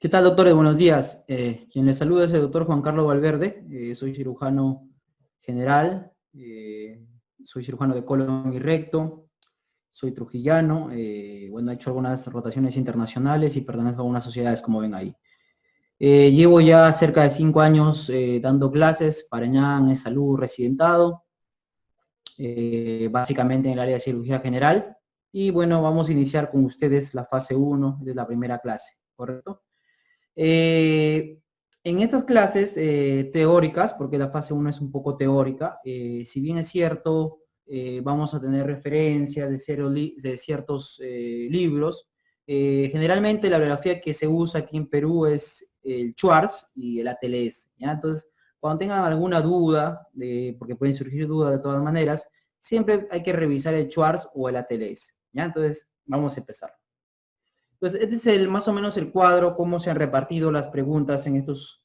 ¿Qué tal, doctores? Buenos días. Quien les saluda es el doctor Juan Carlos Valverde. Soy cirujano general, soy cirujano de colon y recto, soy trujillano. Bueno, he hecho algunas rotaciones internacionales y pertenezco a algunas sociedades, como ven ahí. Llevo ya cerca de 5 años dando clases para ENAM, salud, residentado, básicamente en el área de cirugía general. Y bueno, vamos a iniciar con ustedes la fase 1 de la primera clase, ¿correcto? En estas clases teóricas, porque la fase 1 es un poco teórica, si bien es cierto, vamos a tener referencias de ciertos libros, generalmente la bibliografía que se usa aquí en Perú es el Schwartz y el ATLS, ¿ya? Entonces, cuando tengan alguna duda, porque pueden surgir dudas de todas maneras, siempre hay que revisar el Schwartz o el ATLS, ¿ya? Entonces, vamos a empezar. Pues este es más o menos el cuadro, cómo se han repartido las preguntas en estos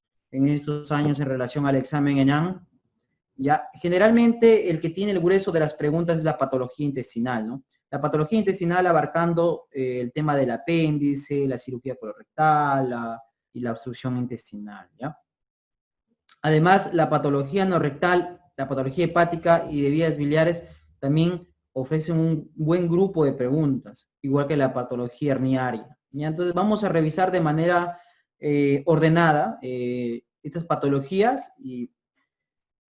años en relación al examen ENAM. Ya, generalmente el que tiene el grueso de las preguntas es la patología intestinal, ¿no? La patología intestinal abarcando el tema del apéndice, la cirugía colorectal y la obstrucción intestinal, ¿ya? Además, la patología no rectal, la patología hepática y de vías biliares también ofrecen un buen grupo de preguntas, igual que la patología herniaria. ¿Ya? Entonces vamos a revisar de manera ordenada estas patologías y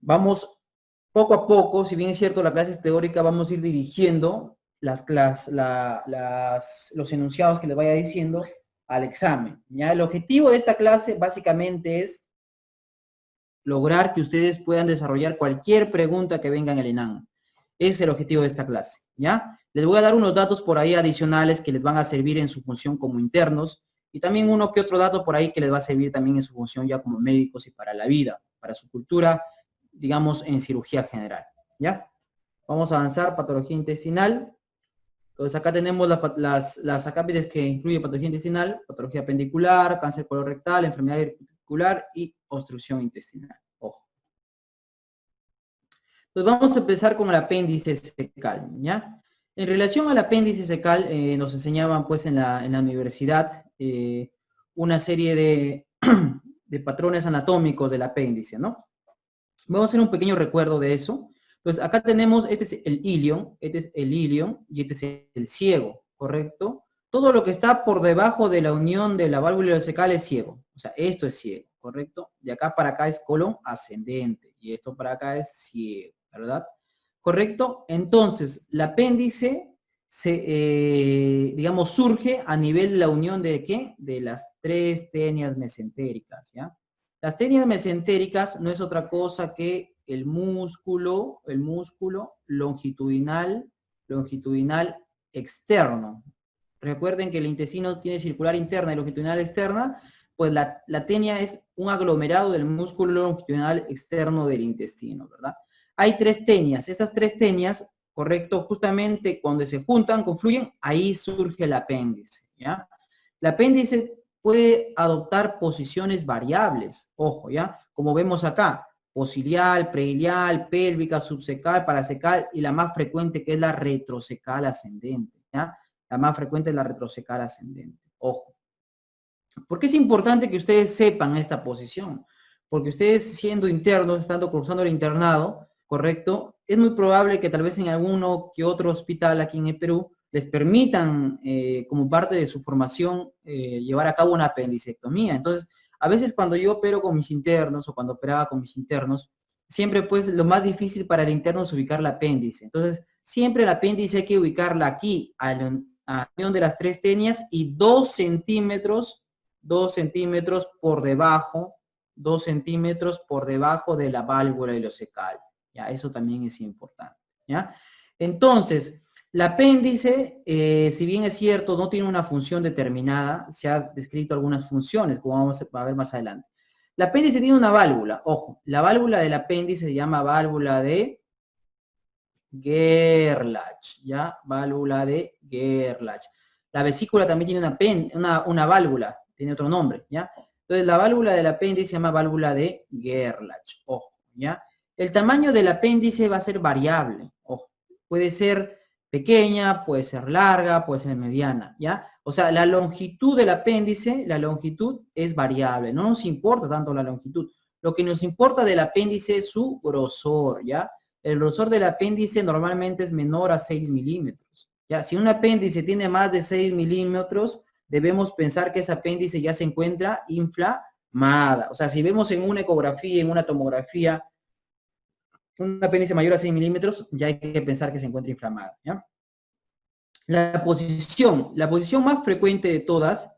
vamos poco a poco, si bien es cierto la clase es teórica, vamos a ir dirigiendo los enunciados que les vaya diciendo al examen. ¿Ya? El objetivo de esta clase básicamente es lograr que ustedes puedan desarrollar cualquier pregunta que venga en el ENAM. Ese es el objetivo de esta clase, ¿ya? Les voy a dar unos datos por ahí adicionales que les van a servir en su función como internos y también uno que otro dato por ahí que les va a servir también en su función ya como médicos y para la vida, para su cultura, digamos, en cirugía general, ¿ya? Vamos a avanzar, patología intestinal. Entonces acá tenemos las acápides que incluyen patología intestinal, patología apendicular, cáncer colorectal, enfermedad articular y obstrucción intestinal. Ojo. Entonces vamos a empezar con el apéndice secal, ¿ya? En relación al apéndice secal, nos enseñaban pues en la universidad una serie de patrones anatómicos del apéndice, ¿no? Vamos a hacer un pequeño recuerdo de eso. Entonces, acá tenemos, este es el ilion, este es el ilion y este es el ciego, ¿correcto? Todo lo que está por debajo de la unión de la válvula ileocecal es ciego. O sea, esto es ciego, ¿correcto? De acá para acá es colon ascendente y esto para acá es ciego, ¿verdad? ¿Correcto? Entonces, el apéndice digamos, surge a nivel de la unión de ¿qué? De las tres tenias mesentéricas, ¿ya? Las tenias mesentéricas no es otra cosa que el músculo longitudinal externo. Recuerden que el intestino tiene circular interna y longitudinal externa, pues la tenia es un aglomerado del músculo longitudinal externo del intestino, ¿verdad? Hay tres tenias, esas tres tenias, correcto, justamente cuando se juntan, confluyen, ahí surge el apéndice, ¿ya? El apéndice puede adoptar posiciones variables, ojo, ¿ya? Como vemos acá, posiliar, preiliar, pélvica, subsecal, parasecal y la más frecuente que es la retrosecal ascendente, ¿ya? La más frecuente es la retrosecal ascendente, ojo. ¿Por qué es importante que ustedes sepan esta posición? Porque ustedes siendo internos, estando cursando el internado, ¿correcto? Es muy probable que tal vez en alguno que otro hospital aquí en el Perú les permitan, como parte de su formación, llevar a cabo una apendicectomía. Entonces, a veces cuando yo opero con mis internos o cuando operaba con mis internos, siempre pues lo más difícil para el interno es ubicar el apéndice. Entonces, siempre el apéndice hay que ubicarla aquí, a la unión de las tres tenias y 2 centímetros por debajo, 2 centímetros por debajo de la válvula ileocecal. ¿Ya? Eso también es importante. ¿Ya? Entonces, el apéndice, si bien es cierto, no tiene una función determinada, se ha descrito algunas funciones, como vamos a ver más adelante. El apéndice tiene una válvula, ojo, la válvula del apéndice se llama válvula de Gerlach, ¿ya? Válvula de Gerlach. La vesícula también tiene una válvula, tiene otro nombre, ¿ya? Entonces, la válvula del apéndice se llama válvula de Gerlach, ojo, ¿ya? El tamaño del apéndice va a ser variable, ojo. Puede ser pequeña, puede ser larga, puede ser mediana, ¿ya? O sea, la longitud del apéndice, la longitud es variable, no nos importa tanto la longitud. Lo que nos importa del apéndice es su grosor, ¿ya? El grosor del apéndice normalmente es menor a 6 milímetros, ¿ya? Si un apéndice tiene más de 6 milímetros, debemos pensar que ese apéndice ya se encuentra inflamada. O sea, si vemos en una ecografía, en una tomografía, un apéndice mayor a 6 milímetros, ya hay que pensar que se encuentra inflamada, ¿ya? La posición más frecuente de todas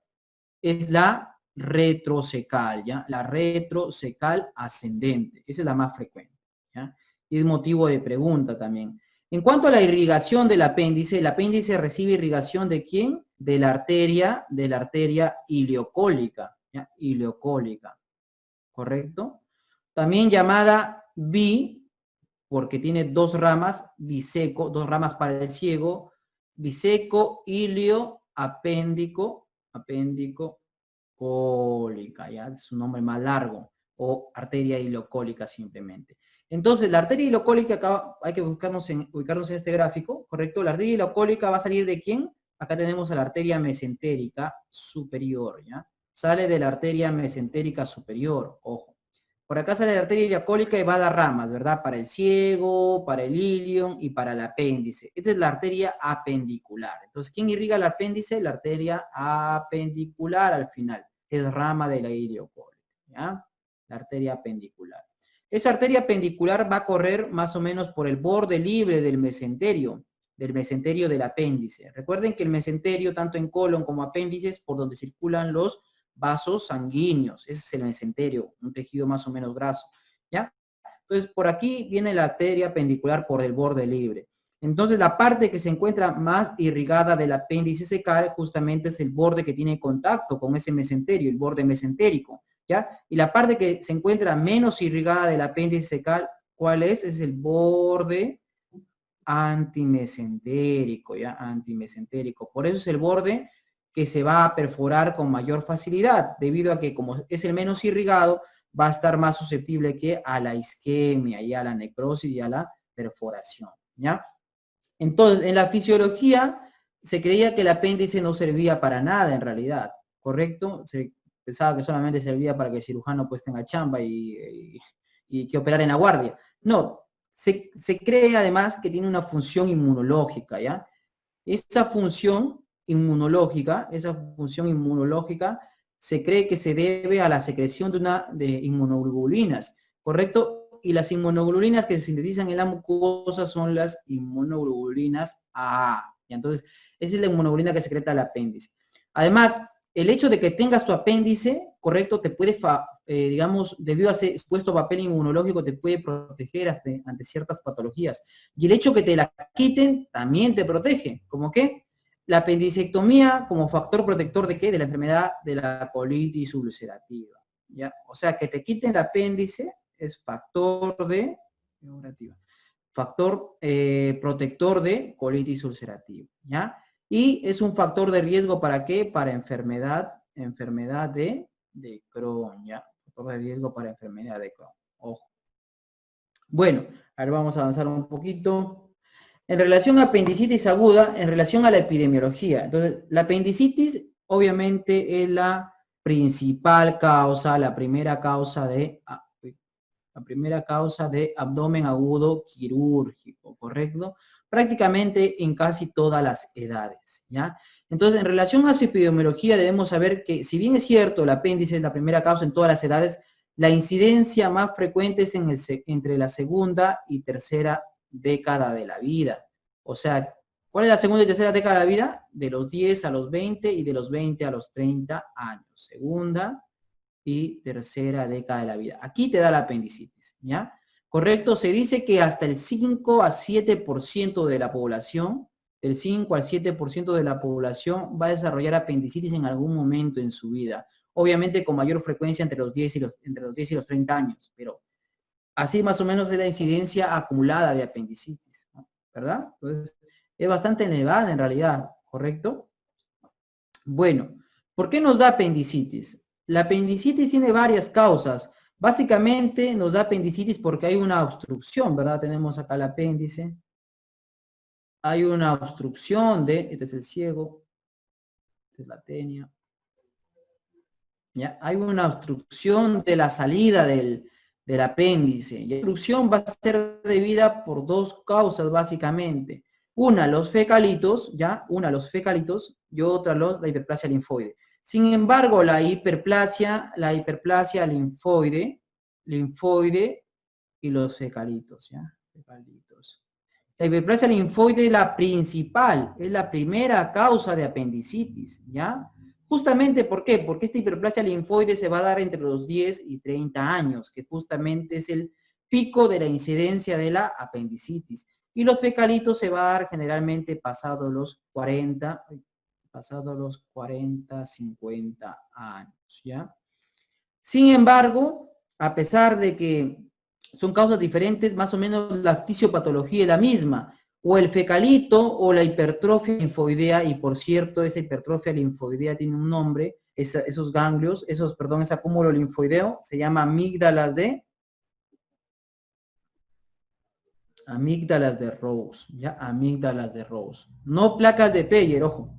es la retrocecal, ¿ya? La retrocecal ascendente, esa es la más frecuente, ¿ya? Y es motivo de pregunta también. En cuanto a la irrigación del apéndice, el apéndice recibe irrigación ¿de quién? De la arteria ileocólica, ¿ya? Ileocólica, ¿correcto? También llamada porque tiene dos ramas, biseco, dos ramas para el ciego, biseco, ilio, apéndico, cólica, ya es un nombre más largo, o arteria ileocólica simplemente. Entonces, la arteria ileocólica, acá hay que ubicarnos en este gráfico, ¿correcto? La arteria ileocólica va a salir ¿de quién? Acá tenemos a la arteria mesentérica superior, ¿ya? Sale de la arteria mesentérica superior, ojo. Por acá sale la arteria ileocólica y va a dar ramas, ¿verdad? Para el ciego, para el ilion y para el apéndice. Esta es la arteria apendicular. Entonces, ¿quién irriga el apéndice? La arteria apendicular al final. Es rama de la ileocólica, ¿ya? La arteria apendicular. Esa arteria apendicular va a correr más o menos por el borde libre del mesenterio del apéndice. Recuerden que el mesenterio, tanto en colon como apéndices, por donde circulan los vasos sanguíneos. Ese es el mesenterio, un tejido más o menos graso, ¿ya? Entonces, por aquí viene la arteria apendicular por el borde libre. Entonces, la parte que se encuentra más irrigada del apéndice secal justamente es el borde que tiene contacto con ese mesenterio, el borde mesentérico, ¿ya? Y la parte que se encuentra menos irrigada del apéndice secal, ¿cuál es? Es el borde antimesentérico, ¿ya? Antimesentérico. Por eso es el borde que se va a perforar con mayor facilidad, debido a que como es el menos irrigado, va a estar más susceptible que a la isquemia y a la necrosis y a la perforación, ¿ya? Entonces, en la fisiología se creía que el apéndice no servía para nada en realidad, ¿correcto? Se pensaba que solamente servía para que el cirujano pues tenga chamba y que operara en la guardia. No, se cree además que tiene una función inmunológica, ¿ya? Esa función inmunológica se cree que se debe a la secreción de inmunoglobulinas, ¿correcto? Y las inmunoglobulinas que se sintetizan en la mucosa son las inmunoglobulinas A. Y entonces, esa es la inmunoglobulina que secreta el apéndice. Además, el hecho de que tengas tu apéndice, ¿correcto? Te puede, digamos, debido a ese expuesto papel inmunológico, te puede proteger ante ciertas patologías. Y el hecho que te la quiten también te protege. ¿Cómo qué? La apendicectomía como factor protector ¿de qué? De la enfermedad de la colitis ulcerativa, ¿ya? O sea, que te quiten el apéndice es factor protector de colitis ulcerativa, ¿ya? Y es un factor de riesgo ¿para qué? Para enfermedad de Crohn, ¿ya? Factor de riesgo para enfermedad de Crohn. Ojo. Bueno, ahora vamos a avanzar un poquito. En relación a apendicitis aguda, en relación a la epidemiología. Entonces, la apendicitis obviamente es la principal causa, la primera causa de abdomen agudo quirúrgico, ¿correcto? Prácticamente en casi todas las edades, ¿ya? Entonces, en relación a su epidemiología, debemos saber que, si bien es cierto, el apéndice es la primera causa en todas las edades, la incidencia más frecuente es entre la segunda y tercera década de la vida. O sea, ¿cuál es la segunda y tercera década de la vida? De los 10 a los 20 y de los 20 a los 30 años. Segunda y tercera década de la vida. Aquí te da la apendicitis, ¿ya? Correcto, se dice que hasta el 5 a 7% de la población, del 5 al 7% de la población va a desarrollar apendicitis en algún momento en su vida. Obviamente con mayor frecuencia entre los 10 y los 30 años, pero así más o menos es la incidencia acumulada de apendicitis, ¿no? ¿Verdad? Entonces, es bastante elevada en realidad, ¿correcto? Bueno, ¿por qué nos da apendicitis? La apendicitis tiene varias causas. Básicamente nos da apendicitis porque hay una obstrucción, ¿verdad? Tenemos acá el apéndice. hay una obstrucción este es el ciego, esta es la tenia. ¿Ya? Hay una obstrucción de la salida del apéndice. Y la obstrucción va a ser debida por dos causas, básicamente. Una, los fecalitos, ¿ya? Una, los fecalitos, y otra, la hiperplasia linfoide. Sin embargo, la hiperplasia linfoide y los fecalitos, ¿ya? Fecalitos. La hiperplasia linfoide es la principal, es la primera causa de apendicitis, ¿ya? Justamente, ¿por qué? Porque esta hiperplasia linfoide se va a dar entre los 10 y 30 años, que justamente es el pico de la incidencia de la apendicitis. Y los fecalitos se va a dar generalmente pasados los 40, 50 años, ¿ya? Sin embargo, a pesar de que son causas diferentes, más o menos la fisiopatología es la misma, o el fecalito o la hipertrofia linfoidea, y por cierto, esa hipertrofia linfoidea tiene un nombre, esos ganglios, ese acúmulo linfoideo, se llama amígdalas de Rose, ¿ya? Amígdalas de Rose. No placas de Peyer, ojo.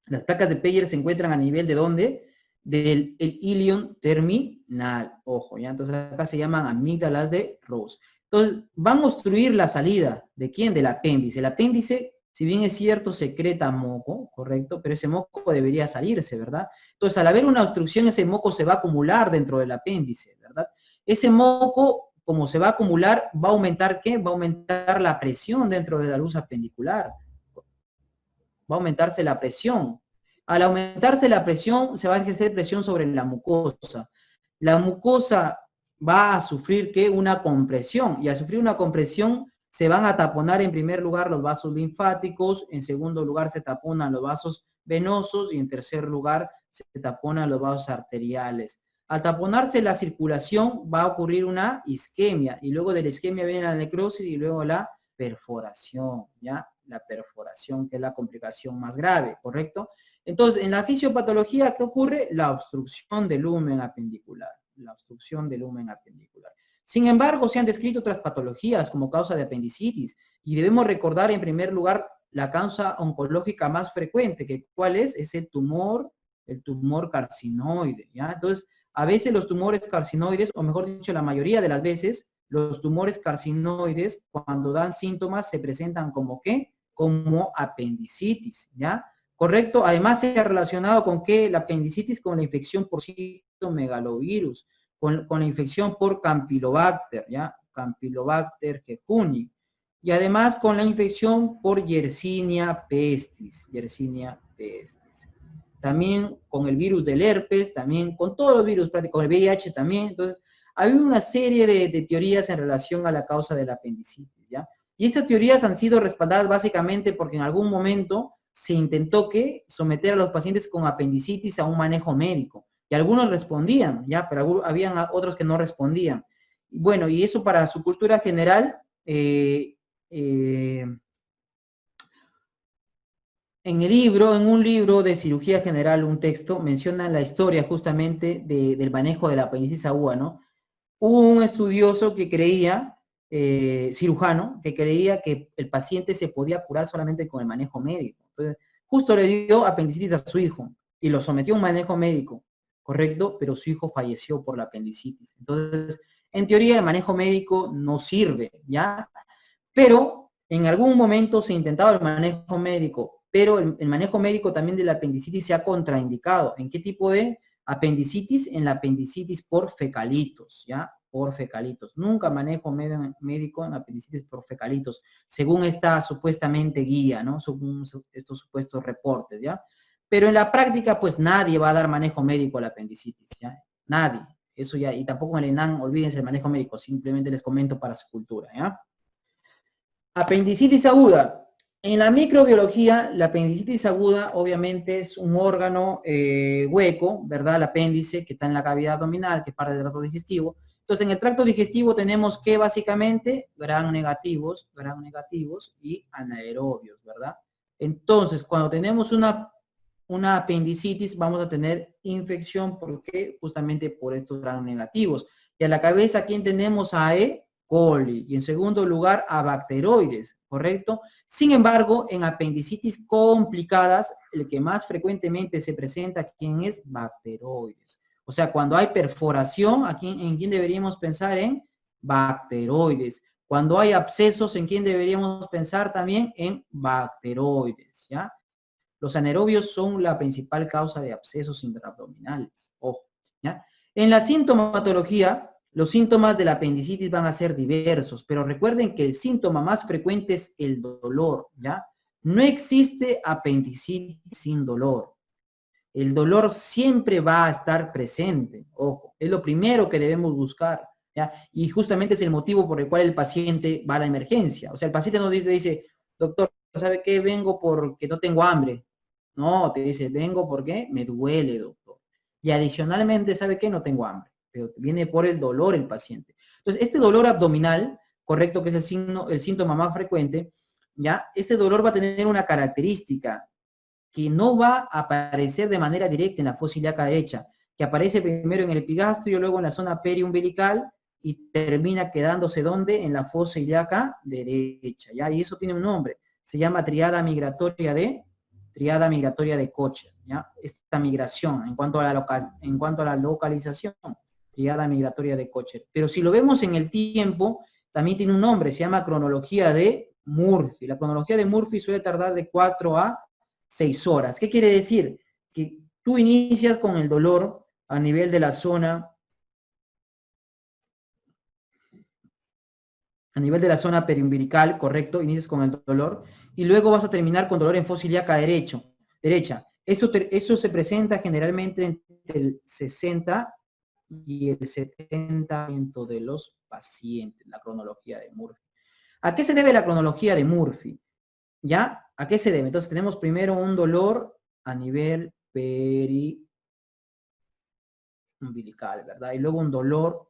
Las placas de Peyer se encuentran a nivel de ¿dónde? Del ilion terminal, ojo, ¿ya? Entonces acá se llaman amígdalas de Rose. Entonces, van a obstruir la salida, ¿de quién? Del apéndice. El apéndice, si bien es cierto, secreta moco, ¿correcto? Pero ese moco debería salirse, ¿verdad? Entonces, al haber una obstrucción, ese moco se va a acumular dentro del apéndice, ¿verdad? Ese moco, como se va a acumular, ¿va a aumentar qué? Va a aumentar la presión dentro de la luz apendicular. Va a aumentarse la presión. Al aumentarse la presión, se va a ejercer presión sobre la mucosa. La mucosa va a sufrir ¿qué? Una compresión, y al sufrir una compresión se van a taponar en primer lugar los vasos linfáticos, en segundo lugar se taponan los vasos venosos y en tercer lugar se taponan los vasos arteriales. Al taponarse la circulación va a ocurrir una isquemia, y luego de la isquemia viene la necrosis y luego la perforación, ¿ya? La perforación, que es la complicación más grave, ¿correcto? Entonces, en la fisiopatología, ¿qué ocurre? La obstrucción del lumen apendicular. La obstrucción del lumen apendicular. Sin embargo, se han descrito otras patologías como causa de apendicitis, y debemos recordar en primer lugar la causa oncológica más frecuente, que ¿cuál es? Es el tumor carcinoide, ¿ya? Entonces, a veces los tumores carcinoides, o mejor dicho, la mayoría de las veces, los tumores carcinoides, cuando dan síntomas, se presentan como ¿qué? Como apendicitis, ¿ya? ¿Correcto? Además, se ha relacionado con ¿qué? La apendicitis con la infección por citomegalovirus, con la infección por Campylobacter, ¿ya? Campylobacter jejuni. Y además con la infección por Yersinia pestis, También con el virus del herpes, también con todos los virus, con el VIH también. Entonces, hay una serie de teorías en relación a la causa de la apendicitis, ¿ya? Y estas teorías han sido respaldadas básicamente porque en algún momento se intentó que someter a los pacientes con apendicitis a un manejo médico. Y algunos respondían, ¿ya? Pero habían otros que no respondían. Bueno, y eso para su cultura general, en un libro de cirugía general, un texto, menciona la historia justamente del manejo de la apendicitis aguda, ¿no? Hubo un estudioso que creía, cirujano, que creía que el paciente se podía curar solamente con el manejo médico. Entonces, justo le dio apendicitis a su hijo y lo sometió a un manejo médico, ¿correcto? Pero su hijo falleció por la apendicitis. Entonces, en teoría el manejo médico no sirve, ¿ya? Pero en algún momento se intentaba el manejo médico, pero el manejo médico también de la apendicitis se ha contraindicado. ¿En qué tipo de apendicitis? En la apendicitis por fecalitos, ¿ya? Por fecalitos. Nunca manejo médico en apendicitis por fecalitos, según esta supuestamente guía, ¿no? Según estos supuestos reportes, ¿ya? Pero en la práctica, pues nadie va a dar manejo médico a la apendicitis, ¿ya? Nadie. Eso ya, y tampoco en el ENAM, olvídense el manejo médico, simplemente les comento para su cultura, ¿ya? Apendicitis aguda. En la microbiología, la apendicitis aguda obviamente es un órgano hueco, ¿verdad? El apéndice que está en la cavidad abdominal, que es parte del tracto digestivo. Entonces, en el tracto digestivo tenemos que básicamente gram negativos y anaerobios, ¿verdad? Entonces, cuando tenemos una apendicitis, vamos a tener infección, ¿por qué? Justamente por estos gram negativos. Y a la cabeza, ¿quién tenemos? A coli, y en segundo lugar a bacteroides, ¿correcto? Sin embargo, en apendicitis complicadas, el que más frecuentemente se presenta, ¿quién es? Bacteroides. O sea, cuando hay perforación, ¿en quién deberíamos pensar? En bacteroides. Cuando hay abscesos, ¿en quién deberíamos pensar también? En bacteroides, ¿ya? Los anaerobios son la principal causa de abscesos intraabdominales. Ojo, ¿ya? En la sintomatología, los síntomas de la apendicitis van a ser diversos, pero recuerden que el síntoma más frecuente es el dolor, ¿ya? No existe apendicitis sin dolor. El dolor siempre va a estar presente, ojo, es lo primero que debemos buscar, ¿ya? Y justamente es el motivo por el cual el paciente va a la emergencia. O sea, el paciente no dice, doctor, ¿sabe qué? Vengo porque no tengo hambre. No, te dice, vengo porque me duele, doctor. Y adicionalmente, ¿sabe qué? No tengo hambre, pero viene por el dolor el paciente. Entonces, este dolor abdominal, correcto, que es el síntoma más frecuente, ¿ya? Este dolor va a tener una característica, que no va a aparecer de manera directa en la fosa ilíaca derecha, que aparece primero en el epigastrio, luego en la zona periumbilical y termina quedándose ¿dónde? En la fosa ilíaca derecha, ¿ya? Y eso tiene un nombre, se llama triada migratoria de Kocher, ¿ya? Esta migración en cuanto a la localización, triada migratoria de Kocher. Pero si lo vemos en el tiempo, también tiene un nombre, se llama cronología de Murphy. La cronología de Murphy suele tardar de 4 a 6 horas. ¿Qué quiere decir? Que tú inicias con el dolor a nivel de la zona, periumbilical, correcto, inicias con el dolor, y luego vas a terminar con dolor en fosa ilíaca derecha. Eso se presenta generalmente entre el 60 y el 70% de los pacientes, la cronología de Murphy. ¿A qué se debe la cronología de Murphy? ¿Ya? ¿A qué se debe? Entonces tenemos primero un dolor a nivel periumbilical, ¿verdad? Y luego un dolor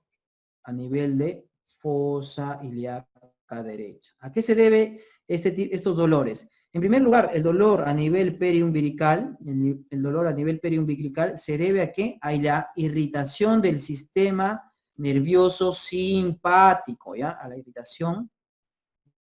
a nivel de fosa ilíaca derecha. ¿A qué se debe estos dolores? En primer lugar, el dolor a nivel periumbilical, el dolor a nivel periumbilical se debe a qué? A la irritación del sistema nervioso simpático, ¿ya? A la irritación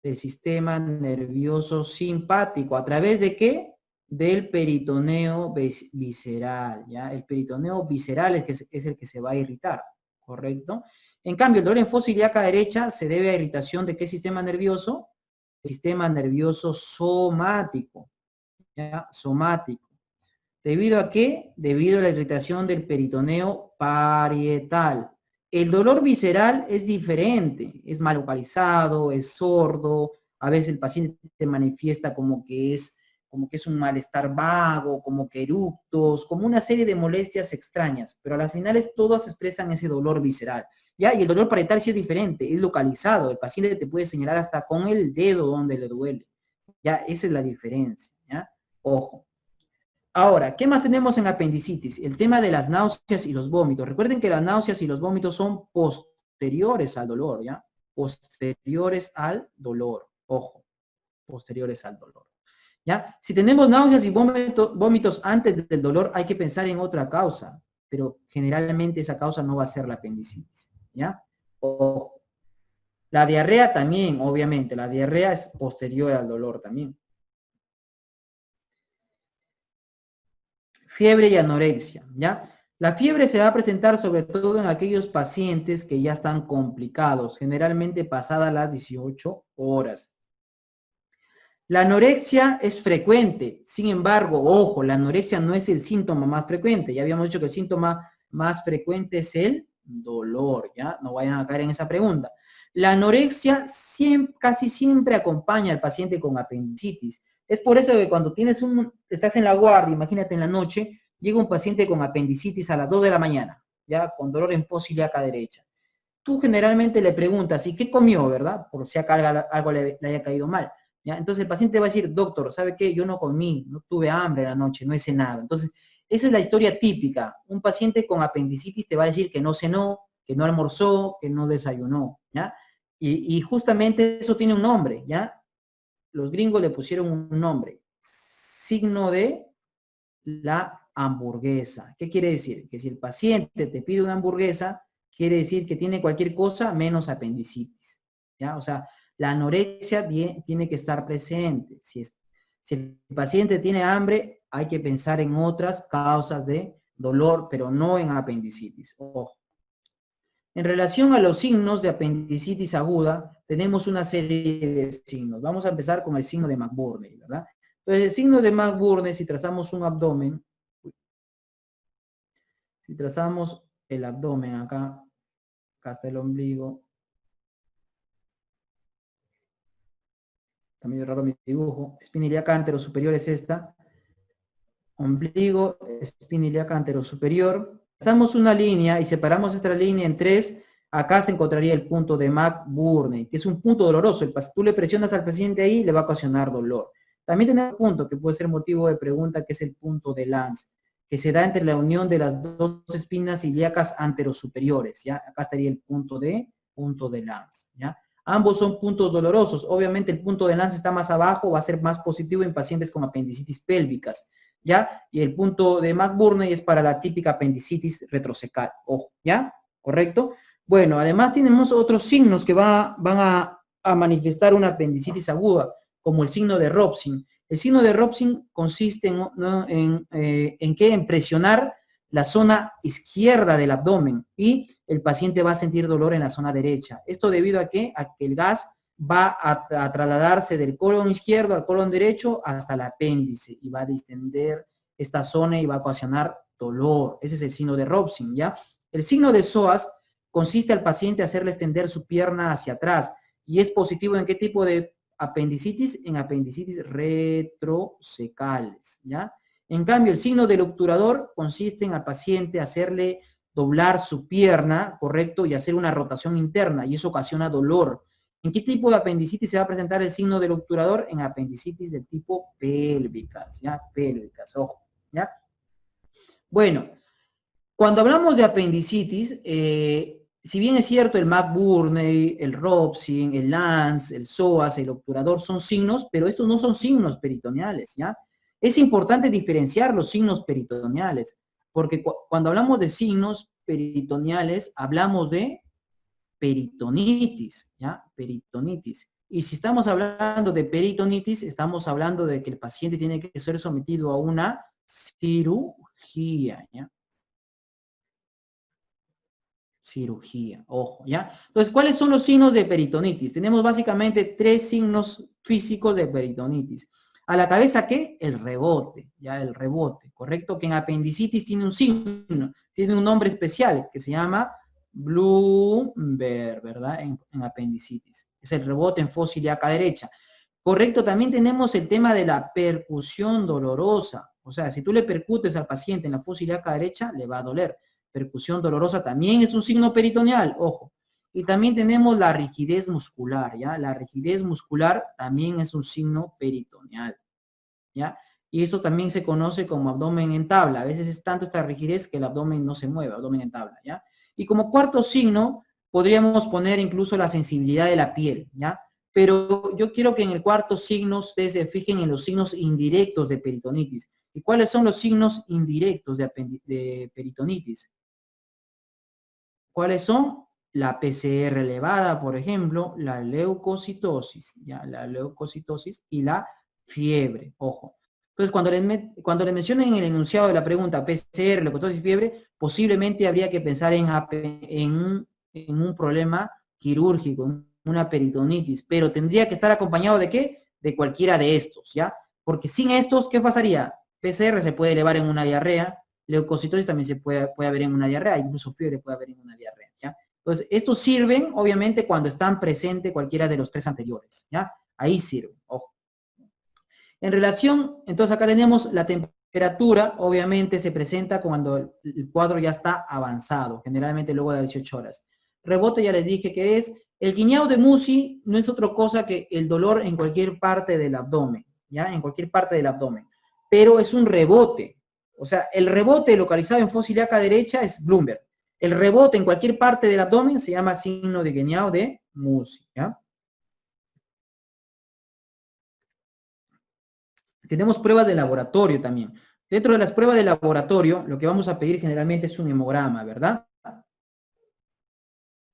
del sistema nervioso simpático. ¿A través de qué? Del peritoneo visceral, ¿ya? El peritoneo visceral es el que se va a irritar, ¿correcto? En cambio, el dolor en fosa ilíaca derecha se debe a irritación de qué sistema nervioso? El sistema nervioso somático, ¿ya? Somático. ¿Debido a qué? Debido a la irritación del peritoneo parietal. El dolor visceral es diferente, es mal localizado, es sordo, a veces el paciente manifiesta como que es un malestar vago, como que eructos, como una serie de molestias extrañas, pero a las finales todas expresan ese dolor visceral. ¿Ya? Y el dolor parietal sí es diferente, es localizado, el paciente te puede señalar hasta con el dedo donde le duele. Ya, esa es la diferencia, ¿ya? Ojo. Ahora, ¿qué más tenemos en apendicitis? El tema de las náuseas y los vómitos. Recuerden que las náuseas y los vómitos son posteriores al dolor, ¿ya? Posteriores al dolor. Ojo, posteriores al dolor. ¿Ya? Si tenemos náuseas y vómitos antes del dolor, hay que pensar en otra causa, pero generalmente esa causa no va a ser la apendicitis, ¿ya? Ojo. La diarrea también, obviamente, la diarrea es posterior al dolor también. Fiebre y anorexia, ¿ya? La fiebre se va a presentar sobre todo en aquellos pacientes que ya están complicados, generalmente pasadas las 18 horas. La anorexia es frecuente, sin embargo, ojo, la anorexia no es el síntoma más frecuente. Ya habíamos dicho que el síntoma más frecuente es el dolor, ¿ya? No vayan a caer en esa pregunta. La anorexia casi siempre acompaña al paciente con apendicitis. Es por eso que cuando estás en la guardia, imagínate en la noche, llega un paciente con apendicitis a las 2 de la mañana, ya con dolor en fosa ilíaca derecha. Tú generalmente le preguntas, ¿y qué comió, verdad? Por si acá algo le haya caído mal. ¿Ya? Entonces el paciente va a decir, doctor, ¿sabe qué? Yo no comí, no tuve hambre en la noche, no he cenado. Entonces, esa es la historia típica. Un paciente con apendicitis te va a decir que no cenó, que no almorzó, que no desayunó, ¿ya? Y justamente eso tiene un nombre, ¿ya? Los gringos le pusieron un nombre, signo de la hamburguesa. ¿Qué quiere decir? Que si el paciente te pide una hamburguesa, quiere decir que tiene cualquier cosa menos apendicitis, ¿ya? O sea, la anorexia tiene que estar presente. Si el paciente tiene hambre, hay que pensar en otras causas de dolor, pero no en apendicitis. Ojo. En relación a los signos de apendicitis aguda, tenemos una serie de signos. Vamos a empezar con el signo de McBurney, ¿verdad? Entonces, el signo de McBurney, si trazamos un abdomen, si trazamos el abdomen acá está el ombligo. Está medio raro mi dibujo. Espina ilíaca anterosuperior es esta. Ombligo, espina ilíaca anterosuperior. Trazamos una línea y separamos esta línea en 3. Acá se encontraría el punto de McBurney, que es un punto doloroso. Tú le presionas al paciente ahí y le va a ocasionar dolor. También tenemos un punto que puede ser motivo de pregunta, que es el punto de Lanz, que se da entre la unión de las dos espinas ilíacas anterosuperiores, ¿ya? Acá estaría el punto de Lanz, ¿ya? Ambos son puntos dolorosos. Obviamente el punto de Lanz está más abajo, va a ser más positivo en pacientes con apendicitis pélvicas, ¿ya? Y el punto de McBurney es para la típica apendicitis retrocecal, ojo, ¿ya? ¿Correcto? Bueno, además tenemos otros signos que van a manifestar una apendicitis aguda, como el signo de Robson. El signo de Robson consiste en presionar la zona izquierda del abdomen y el paciente va a sentir dolor en la zona derecha. ¿Esto debido a qué? A que el gas va a trasladarse del colon izquierdo al colon derecho hasta el apéndice y va a distender esta zona y va a ocasionar dolor. Ese es el signo de Robson, ¿ya? El signo de Psoas consiste al paciente hacerle extender su pierna hacia atrás y es positivo en qué tipo de apendicitis, en apendicitis retrocecales, ¿ya? En cambio, el signo del obturador consiste en al paciente hacerle doblar su pierna, ¿correcto? Y hacer una rotación interna, y eso ocasiona dolor. ¿En qué tipo de apendicitis se va a presentar el signo del obturador? En apendicitis del tipo pélvicas, ¿ya? Pélvicas, ojo, ¿ya? Bueno, cuando hablamos de apendicitis, si bien es cierto el McBurney, el Robson, el Lanz, el Psoas, el obturador son signos, pero estos no son signos peritoneales, ¿ya? Es importante diferenciar los signos peritoneales, porque cuando hablamos de signos peritoneales, hablamos de peritonitis, ¿ya? Peritonitis. Y si estamos hablando de peritonitis, estamos hablando de que el paciente tiene que ser sometido a una cirugía, ¿ya? Cirugía, ojo, ¿ya? Entonces, ¿cuáles son los signos de peritonitis? Tenemos básicamente 3 signos físicos de peritonitis. A la cabeza, ¿qué? El rebote, ¿ya? El rebote, ¿correcto? Que en apendicitis tiene un signo, tiene un nombre especial que se llama Bloomberg, ¿verdad? En apendicitis. Es el rebote en fosa ilíaca derecha. Correcto, también tenemos el tema de la percusión dolorosa. O sea, si tú le percutes al paciente en la fosa ilíaca derecha, le va a doler. Percusión dolorosa también es un signo peritoneal, ojo. Y también tenemos la rigidez muscular, ¿ya? La rigidez muscular también es un signo peritoneal, ¿ya? Y esto también se conoce como abdomen en tabla. A veces es tanto esta rigidez que el abdomen no se mueve, abdomen en tabla, ¿ya? Y como cuarto signo, podríamos poner incluso la sensibilidad de la piel, ¿ya? Pero yo quiero que en el cuarto signo ustedes se fijen en los signos indirectos de peritonitis. ¿Y cuáles son los signos indirectos de peritonitis? ¿Cuáles son? La PCR elevada, por ejemplo, la leucocitosis, ¿ya? La leucocitosis y la fiebre, ojo. Entonces, cuando le mencionen en el enunciado de la pregunta PCR, leucocitosis y fiebre, posiblemente habría que pensar en un problema quirúrgico, en una peritonitis, pero tendría que estar acompañado ¿de qué? De cualquiera de estos, ¿ya? Porque sin estos, ¿qué pasaría? PCR se puede elevar en una diarrea, leucocitosis también se puede haber en una diarrea, incluso fiebre puede haber en una diarrea, ¿ya? Entonces, estos sirven, obviamente, cuando están presentes cualquiera de los 3 anteriores, ¿ya? Ahí sirven, ojo. En relación, entonces acá tenemos la temperatura, obviamente se presenta cuando el cuadro ya está avanzado, generalmente luego de 18 horas. Rebote ya les dije que es, el guiñado de Musi no es otra cosa que el dolor en cualquier parte del abdomen, ¿ya? En cualquier parte del abdomen, pero es un rebote. O sea, el rebote localizado en fosa ilíaca derecha es Bloomberg. El rebote en cualquier parte del abdomen se llama signo de guiñado de Musi, ¿ya? Tenemos pruebas de laboratorio también. Dentro de las pruebas de laboratorio, lo que vamos a pedir generalmente es un hemograma, ¿verdad?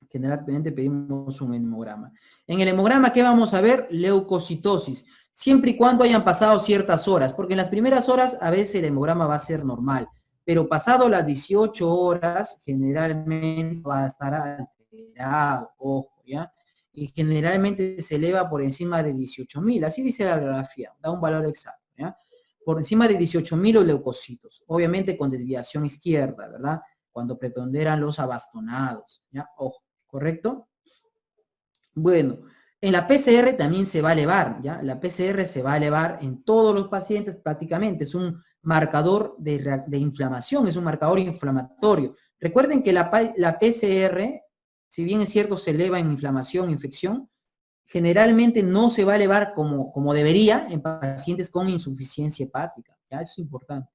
Generalmente pedimos un hemograma. En el hemograma, ¿qué vamos a ver? Leucocitosis. Siempre y cuando hayan pasado ciertas horas, porque en las primeras horas a veces el hemograma va a ser normal, pero pasado las 18 horas, generalmente va a estar alterado, ojo, ¿ya? Y generalmente se eleva por encima de 18.000, así dice la bibliografía, da un valor exacto, ¿ya? Por encima de 18.000 los leucocitos, obviamente con desviación izquierda, ¿verdad? Cuando preponderan los abastonados, ¿ya? Ojo, ¿correcto? Bueno, en la PCR también se va a elevar, ¿ya? La PCR se va a elevar en todos los pacientes prácticamente, es un marcador de inflamación, es un marcador inflamatorio. Recuerden que la PCR, si bien es cierto se eleva en inflamación, infección, generalmente no se va a elevar como debería en pacientes con insuficiencia hepática, ¿ya? Eso es importante.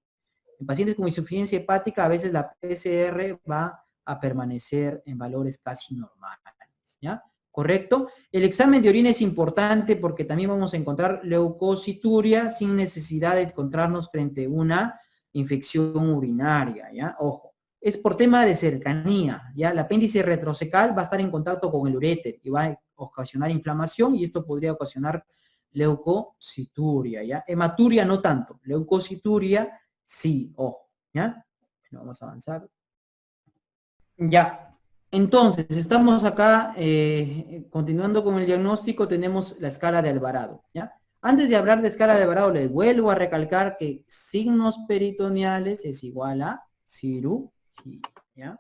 En pacientes con insuficiencia hepática, a veces la PCR va a permanecer en valores casi normales, ¿ya? ¿Correcto? El examen de orina es importante porque también vamos a encontrar leucocituria sin necesidad de encontrarnos frente a una infección urinaria, ¿ya? Ojo, es por tema de cercanía, ¿ya? El apéndice retrocecal va a estar en contacto con el uréter y va a ocasionar inflamación y esto podría ocasionar leucocituria, ¿ya? Hematuria no tanto, leucocituria sí, ojo, ¿ya? Bueno, vamos a avanzar. Ya, entonces, estamos acá, continuando con el diagnóstico, tenemos la escala de Alvarado, ¿ya? Antes de hablar de escala de Alvarado, les vuelvo a recalcar que signos peritoneales es igual a cirugía, ¿ya?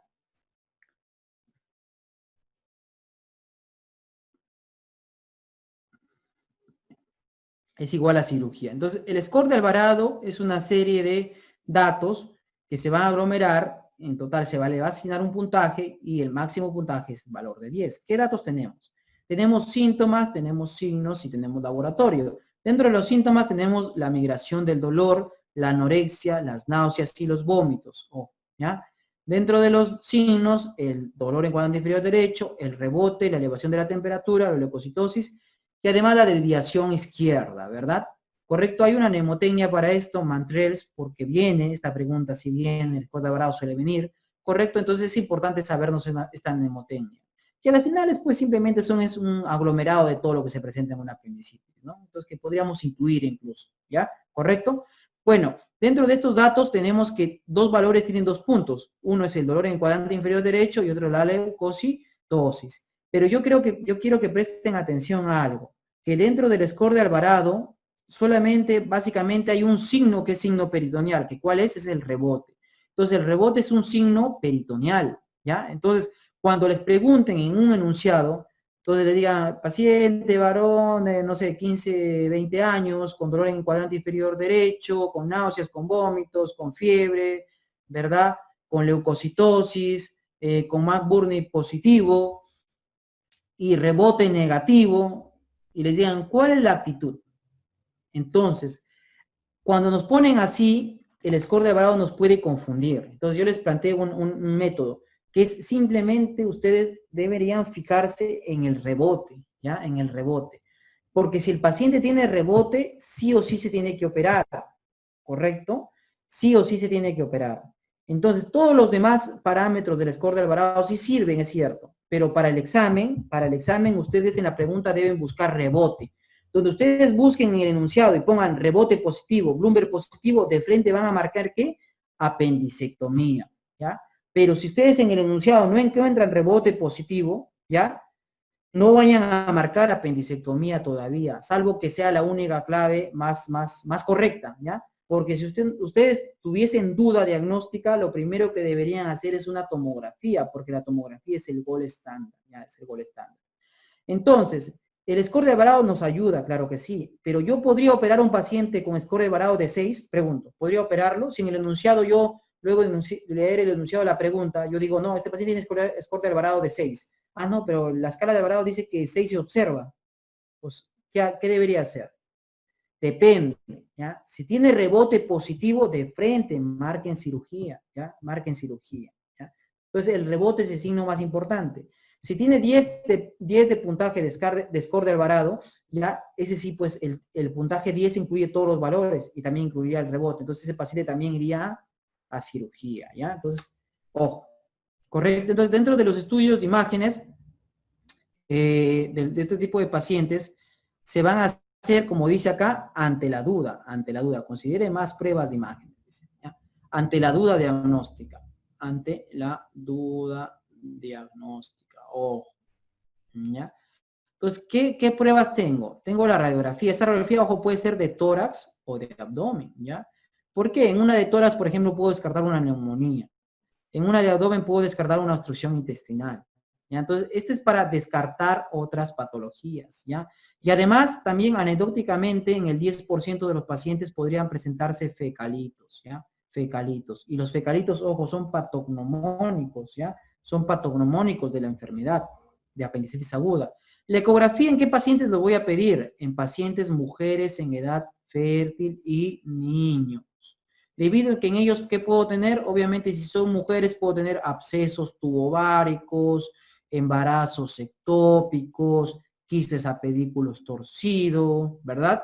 Es igual a cirugía. Entonces, el score de Alvarado es una serie de datos que se van a aglomerar, en total le va a asignar un puntaje y el máximo puntaje es el valor de 10. ¿Qué datos tenemos? Tenemos síntomas, tenemos signos y tenemos laboratorio. Dentro de los síntomas tenemos la migración del dolor, la anorexia, las náuseas y los vómitos, ¿ya? Dentro de los signos, el dolor en cuadrante inferior derecho, el rebote, la elevación de la temperatura, la leucocitosis, y además la desviación izquierda, ¿verdad? Correcto, hay una mnemotecnia para esto, Mantrels, porque viene esta pregunta, si bien el código Bravo suele venir, correcto, entonces es importante sabernos esta mnemotecnia. Que a las finales, pues simplemente es un aglomerado de todo lo que se presenta en una apendicitis, ¿no? Entonces, que podríamos intuir incluso, ¿ya? ¿Correcto? Bueno, dentro de estos datos tenemos que dos valores tienen 2 puntos. Uno es el dolor en el cuadrante inferior derecho y otro la leucocitosis. Pero yo quiero que presten atención a algo, que dentro del score de Alvarado, solamente, básicamente hay un signo que es signo peritoneal, que ¿cuál es? Es el rebote. Entonces, el rebote es un signo peritoneal, ¿ya? Entonces, cuando les pregunten en un enunciado, entonces le digan, paciente, varón de, no sé, 15, 20 años, con dolor en el cuadrante inferior derecho, con náuseas, con vómitos, con fiebre, ¿verdad? Con leucocitosis, con McBurney positivo, y rebote negativo, y les digan, ¿cuál es la actitud? Entonces, cuando nos ponen así, el score de Alvarado nos puede confundir. Entonces, yo les planteo un método, que es simplemente ustedes deberían fijarse en el rebote, ¿ya? En el rebote. Porque si el paciente tiene rebote, sí o sí se tiene que operar, ¿correcto? Sí o sí se tiene que operar. Entonces, todos los demás parámetros del score de Alvarado sí sirven, es cierto, pero para el examen, ustedes en la pregunta deben buscar rebote. Donde ustedes busquen en el enunciado y pongan rebote positivo, Bloomberg positivo, de frente van a marcar ¿qué? Apendicectomía, ¿ya? Pero si ustedes en el enunciado no encuentran rebote positivo, ¿ya? No vayan a marcar apendicectomía todavía, salvo que sea la única clave más correcta, ¿ya? Porque si ustedes tuviesen duda diagnóstica, lo primero que deberían hacer es una tomografía, porque la tomografía es el gol estándar, ¿ya? Es el gol estándar. Entonces, el score de Alvarado nos ayuda, claro que sí, pero yo podría operar a un paciente con score de Alvarado de 6, pregunto, ¿podría operarlo? Si en el enunciado yo, luego de leer el enunciado de la pregunta, yo digo, no, este paciente tiene score de Alvarado de 6. Ah, no, pero la escala de Alvarado dice que 6 se observa. Pues, ¿qué debería hacer? Depende, ¿ya? Si tiene rebote positivo de frente, marquen cirugía, ¿ya? Marquen cirugía, ¿ya? Entonces, el rebote es el signo más importante. Si tiene 10 de puntaje de score de Alvarado, ya, ese sí, pues, el puntaje 10 incluye todos los valores y también incluiría el rebote. Entonces, ese paciente también iría a cirugía, ¿ya? Entonces, ojo. Correcto. Entonces, dentro de los estudios de imágenes, de este tipo de pacientes se van a hacer, como dice acá, ante la duda, considere más pruebas de imagen, ¿ya? Ante la duda diagnóstica, ante la duda diagnóstica, ojo, ¿ya? Entonces, ¿qué pruebas tengo? Tengo la radiografía. Esa radiografía, ojo, puede ser de tórax o de abdomen, ¿ya? ¿Por qué? En una de tórax, por ejemplo, puedo descartar una neumonía. En una de abdomen puedo descartar una obstrucción intestinal, ¿ya? Entonces, este es para descartar otras patologías, ¿ya? Y además, también anecdóticamente, en el 10% de los pacientes podrían presentarse fecalitos, ¿ya? Fecalitos. Y los fecalitos, ojo, son patognomónicos, ¿ya? Son patognomónicos de la enfermedad de apendicitis aguda. La ecografía, ¿en qué pacientes lo voy a pedir? En pacientes mujeres en edad fértil y niños. Debido a que en ellos, ¿qué puedo tener? Obviamente, si son mujeres, puedo tener abscesos tubováricos, embarazos ectópicos, quistes a pedículos torcidos, ¿verdad?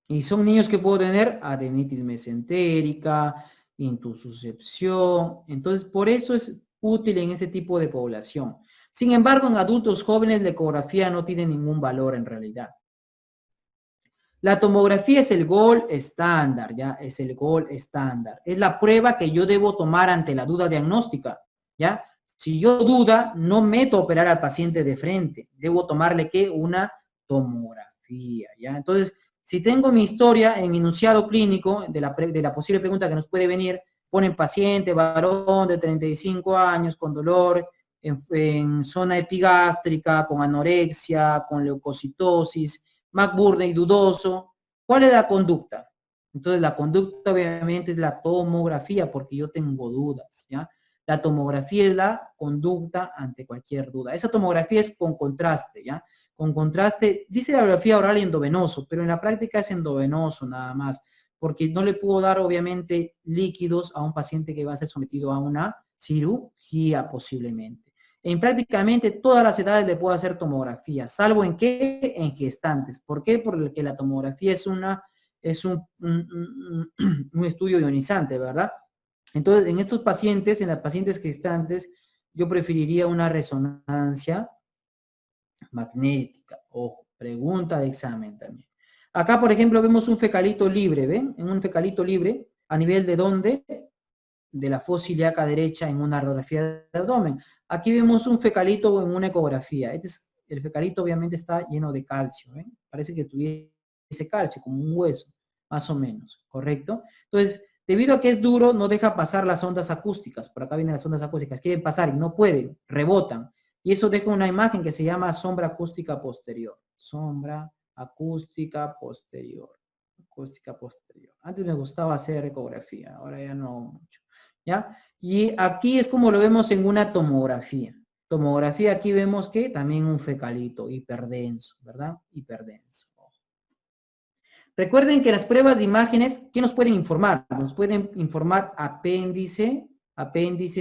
Y son niños que puedo tener adenitis mesentérica, intususcepción. Entonces, por eso es útil en ese tipo de población. Sin embargo, en adultos jóvenes la ecografía no tiene ningún valor en realidad. La tomografía es el gold estándar, ¿ya? Es el gold estándar. Es la prueba que yo debo tomar ante la duda diagnóstica, ¿ya? Si yo duda, no meto a operar al paciente de frente. Debo tomarle, ¿qué? Una tomografía, ¿ya? Entonces, si tengo mi historia en mi enunciado clínico de la posible pregunta que nos puede venir, ponen paciente, varón de 35 años con dolor en zona epigástrica, con anorexia, con leucocitosis, McBurney dudoso. ¿Cuál es la conducta? Entonces la conducta obviamente es la tomografía porque yo tengo dudas, ¿ya? La tomografía es la conducta ante cualquier duda. Esa tomografía es con contraste, ¿ya? Con contraste, dice la radiografía oral y endovenoso, pero en la práctica es endovenoso nada más, porque no le puedo dar obviamente líquidos a un paciente que va a ser sometido a una cirugía posiblemente. En prácticamente todas las edades le puedo hacer tomografía, salvo en qué, en gestantes. ¿Por qué? Porque la tomografía es un estudio ionizante, ¿verdad? Entonces, en estos pacientes, en las pacientes gestantes, yo preferiría una resonancia magnética. Ojo, pregunta de examen también. Acá, por ejemplo, vemos un fecalito libre, ¿ven? En un fecalito libre, ¿a nivel de dónde? De la fosa ilíaca derecha en una radiografía de abdomen. Aquí vemos un fecalito en una ecografía. El fecalito obviamente está lleno de calcio, ¿ven? Parece que tuviese calcio, como un hueso, más o menos, ¿correcto? Entonces, debido a que es duro, no deja pasar las ondas acústicas. Por acá vienen las ondas acústicas. Quieren pasar y no pueden, rebotan. Y eso deja una imagen que se llama sombra acústica posterior. Sombra acústica posterior. Acústica posterior. Antes me gustaba hacer ecografía, ahora ya no mucho. ¿Ya? Y aquí es como lo vemos en una tomografía. Tomografía, aquí vemos que también un fecalito hiperdenso, ¿verdad? Hiperdenso. Recuerden que las pruebas de imágenes, ¿qué nos pueden informar? Nos pueden informar apéndice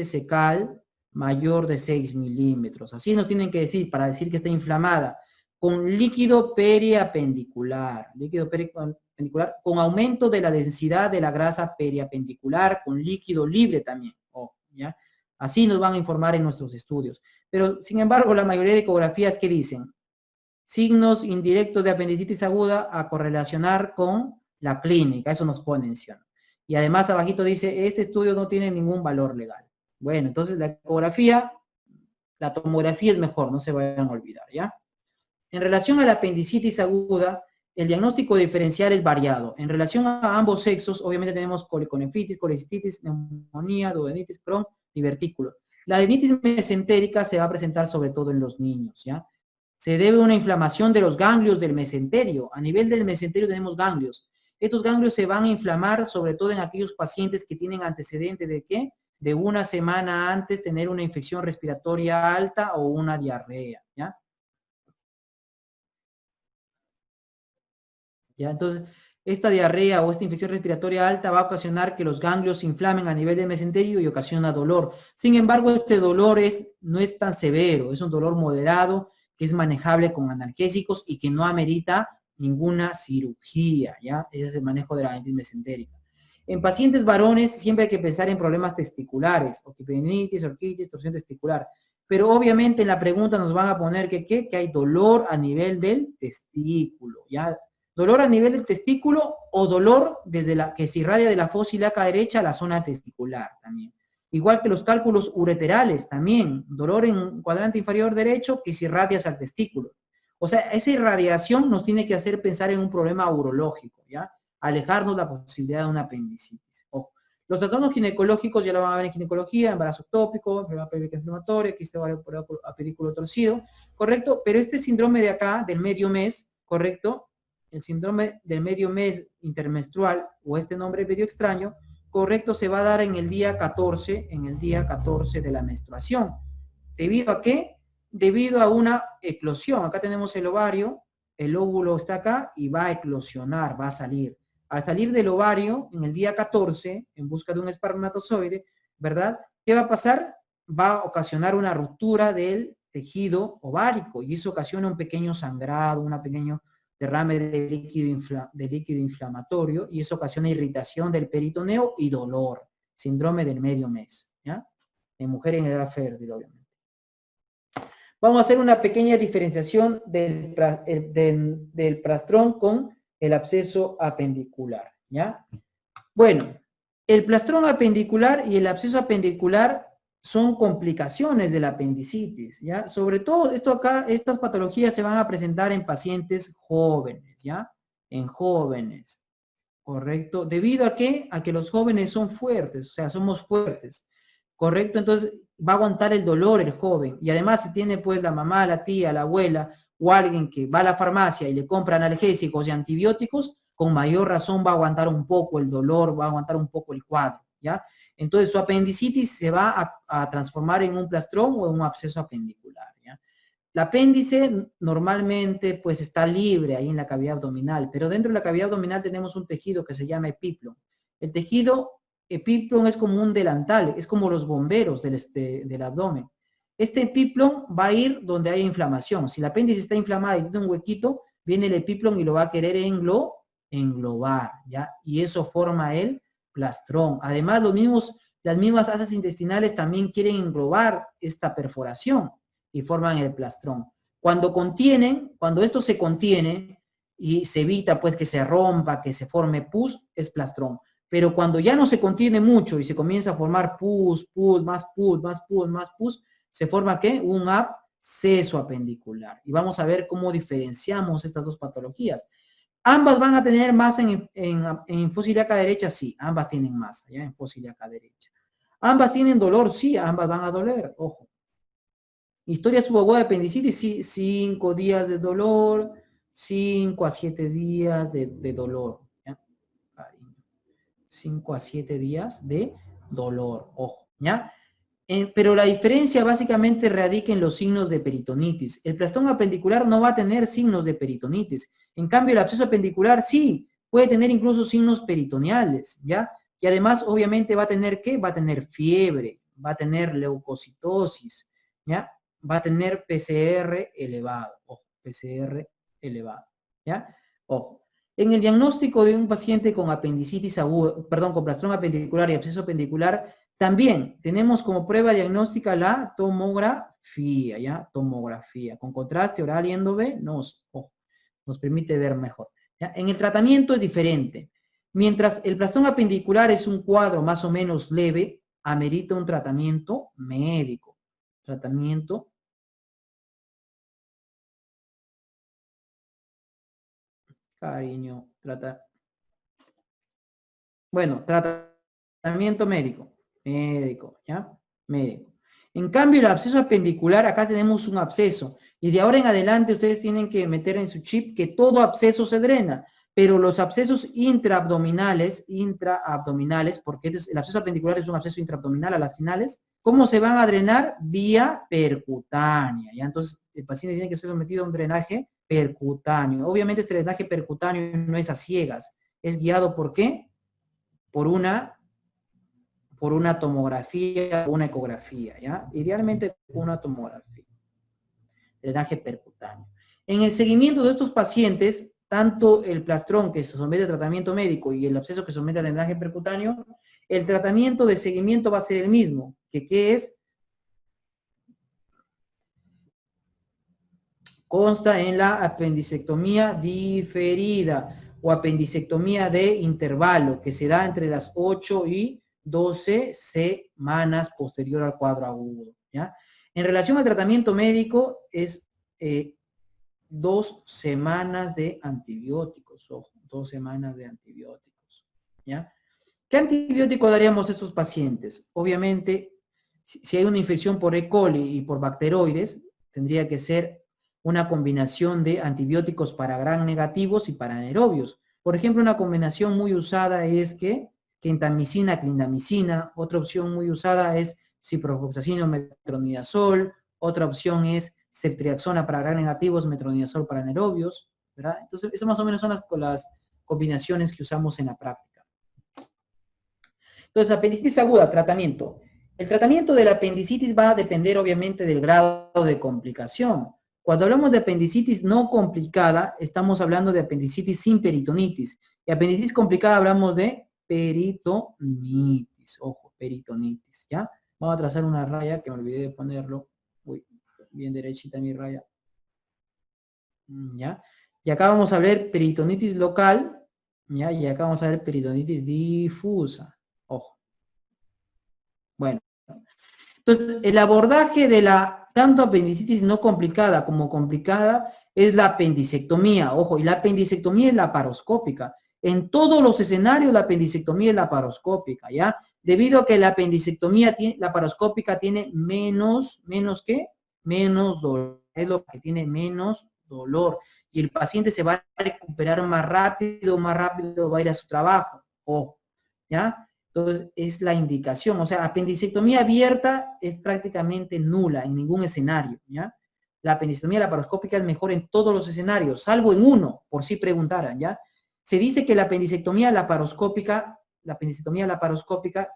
secal mayor de 6 milímetros. Así nos tienen que decir, para decir que está inflamada, con líquido periapendicular, con aumento de la densidad de la grasa periapendicular, con líquido libre también, ¿ya? Así nos van a informar en nuestros estudios. Pero, sin embargo, la mayoría de ecografías, ¿qué dicen? Signos indirectos de apendicitis aguda a correlacionar con la clínica, eso nos pone en sí. Y además abajito dice, este estudio no tiene ningún valor legal. Bueno, entonces la ecografía, la tomografía es mejor, no se vayan a olvidar, ¿ya? En relación a la apendicitis aguda, el diagnóstico diferencial es variado. En relación a ambos sexos, obviamente tenemos coliconefritis, colecistitis, neumonía, duodenitis, Crohn, divertículo. La adenitis mesentérica se va a presentar sobre todo en los niños, ¿ya? Se debe a una inflamación de los ganglios del mesenterio. A nivel del mesenterio tenemos ganglios. Estos ganglios se van a inflamar sobre todo en aquellos pacientes que tienen antecedente de ¿qué? De una semana antes tener una infección respiratoria alta o una diarrea, ¿ya? ¿Ya? Entonces, esta diarrea o esta infección respiratoria alta va a ocasionar que los ganglios se inflamen a nivel del mesenterio y ocasiona dolor. Sin embargo, este dolor no es tan severo, es un dolor moderado que es manejable con analgésicos y que no amerita ninguna cirugía, ¿ya? Ese es el manejo de la adenitis mesentérica. En pacientes varones siempre hay que pensar en problemas testiculares, orquitis, torsión testicular. Pero obviamente en la pregunta nos van a poner que hay dolor a nivel del testículo, ¿ya? Dolor a nivel del testículo o dolor desde que se irradia de la fosa ilíaca derecha a la zona testicular también. Igual que los cálculos ureterales también, dolor en cuadrante inferior derecho que se irradia hacia el testículo. O sea, esa irradiación nos tiene que hacer pensar en un problema urológico, ¿ya? Alejarnos la posibilidad de una apendicitis. Ojo. Los trastornos ginecológicos ya lo van a ver en ginecología, embarazo ectópico, enfermedad pélvica inflamatoria, quiste ovario a pedículo torcido, ¿correcto? Pero este síndrome de acá, del medio mes, ¿correcto? El síndrome del medio mes intermenstrual, o este nombre medio extraño, correcto, se va a dar en el día 14, de la menstruación. ¿Debido a qué? Debido a una eclosión. Acá tenemos el ovario, el óvulo está acá y va a eclosionar, va a salir. Al salir del ovario, en el día 14, en busca de un espermatozoide, ¿verdad? ¿Qué va a pasar? Va a ocasionar una ruptura del tejido ovárico y eso ocasiona un pequeño sangrado, un pequeño derrame de líquido inflamatorio y eso ocasiona irritación del peritoneo y dolor. Síndrome del medio mes, ¿ya? En mujeres en edad fértil, obviamente. Vamos a hacer una pequeña diferenciación del plastrón con el absceso apendicular, ¿ya? Bueno, el plastrón apendicular y el absceso apendicular son complicaciones de la apendicitis, ¿ya? Sobre todo, estas patologías se van a presentar en pacientes jóvenes, ¿ya? En jóvenes, ¿correcto? ¿Debido a qué? A que los jóvenes son fuertes, o sea, somos fuertes, ¿correcto? Entonces, va a aguantar el dolor el joven. Y además, si tiene, pues, la mamá, la tía, la abuela, o alguien que va a la farmacia y le compra analgésicos y antibióticos, con mayor razón va a aguantar un poco el dolor, va a aguantar un poco el cuadro, ¿ya? Entonces su apendicitis se va a transformar en un plastrón o en un absceso apendicular, ¿ya? El apéndice normalmente pues está libre ahí en la cavidad abdominal, pero dentro de la cavidad abdominal tenemos un tejido que se llama epiplon. El tejido epiplon es como un delantal, es como los bomberos del abdomen. Este epiplon va a ir donde hay inflamación. Si el apéndice está inflamado y tiene un huequito, viene el epiplon y lo va a querer englobar, ¿ya? Y eso forma el plastrón. Además, las mismas asas intestinales también quieren englobar esta perforación y forman el plastrón. Cuando esto se contiene y se evita pues que se rompa, que se forme pus, es plastrón. Pero cuando ya no se contiene mucho y se comienza a formar pus, más pus, más pus, más pus, se forma ¿qué? Un absceso apendicular. Y vamos a ver cómo diferenciamos estas dos patologías. ¿Ambas van a tener masa en fosa ilíaca derecha? Sí, ambas tienen masa, ¿ya? En fosa ilíaca derecha. ¿Ambas tienen dolor? Sí, ambas van a doler, ojo. Historia subaguda de apendicitis, sí, 5 días de dolor, 5 a 7 días de dolor, ¿ya? 5 a 7 días de dolor, ojo, ¿ya? Pero la diferencia básicamente radica en los signos de peritonitis. El plastrón apendicular no va a tener signos de peritonitis. En cambio, el absceso apendicular sí, puede tener incluso signos peritoneales, ¿ya? Y además, obviamente, va a tener, ¿qué? Va a tener fiebre, va a tener leucocitosis, ¿ya? Va a tener PCR elevado, ojo, PCR elevado, ¿ya? Ojo. En el diagnóstico de un paciente con apendicitis aguda, perdón, con plastrón apendicular y absceso apendicular, también tenemos como prueba diagnóstica la tomografía, ¿ya? Tomografía, con contraste oral y endovenoso, ojo, nos permite ver mejor, ¿ya? En el tratamiento es diferente. Mientras el plastrón apendicular es un cuadro más o menos leve, amerita un tratamiento médico. Tratamiento tratamiento médico, ¿ya? Médico. En cambio, el absceso apendicular, acá tenemos un absceso, y de ahora en adelante ustedes tienen que meter en su chip que todo absceso se drena, pero los abscesos intraabdominales, porque el absceso apendicular es un absceso intraabdominal a las finales, ¿cómo se van a drenar? Vía percutánea, ¿ya? Entonces, el paciente tiene que ser sometido a un drenaje percutáneo. Obviamente, este drenaje percutáneo no es a ciegas, es guiado ¿por qué? Por una tomografía o una ecografía, ¿ya? Idealmente una tomografía. Drenaje percutáneo. En el seguimiento de estos pacientes, tanto el plastrón que se somete a tratamiento médico y el absceso que se somete a drenaje percutáneo, el tratamiento de seguimiento va a ser el mismo, que ¿qué es? consta en la apendicectomía diferida o apendicectomía de intervalo, que se da entre las 8 y 12 semanas posterior al cuadro agudo, ¿ya? En relación al tratamiento médico, es 2 semanas de antibióticos, ojo, 2 semanas de antibióticos, ¿ya? ¿Qué antibiótico daríamos a estos pacientes? Obviamente, si hay una infección por E. coli y por bacteroides, tendría que ser una combinación de antibióticos para gram negativos y para anaerobios. Por ejemplo, una combinación muy usada es que gentamicina, clindamicina. Otra opción muy usada es ciprofloxacino, metronidazol. Otra opción es ceftriaxona para gram negativos, metronidazol para anaerobios, ¿verdad? Entonces, esas más o menos son las combinaciones que usamos en la práctica. Entonces, apendicitis aguda, tratamiento. El tratamiento de la apendicitis va a depender obviamente del grado de complicación. Cuando hablamos de apendicitis no complicada, estamos hablando de apendicitis sin peritonitis. Y apendicitis complicada hablamos de peritonitis. Ojo, peritonitis, ¿ya? Vamos a trazar una raya que me olvidé de ponerlo. Uy, bien derechita mi raya. ¿Ya? Y acá vamos a ver peritonitis local, ¿ya? Y acá vamos a ver peritonitis difusa. Ojo. Bueno, entonces el abordaje de la tanto apendicitis no complicada como complicada es la apendicectomía. Ojo, y la apendicectomía es laparoscópica. En todos los escenarios la apendicectomía es laparoscópica, ¿ya? Debido a que la apendicectomía laparoscópica tiene menos ¿qué? Menos dolor. Es lo que tiene menos dolor. Y el paciente se va a recuperar más rápido va a ir a su trabajo. Ojo, ¿ya? Entonces, es la indicación. O sea, apendicectomía abierta es prácticamente nula en ningún escenario, ¿ya? La apendicectomía laparoscópica es mejor en todos los escenarios, salvo en uno, por si preguntaran, ¿ya? Se dice que la apendicectomía laparoscópica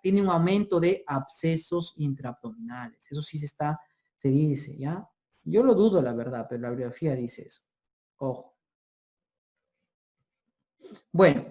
tiene un aumento de abscesos intraabdominales. Eso sí se dice, ¿ya? Yo lo dudo, la verdad, pero la bibliografía dice eso. Ojo. Bueno,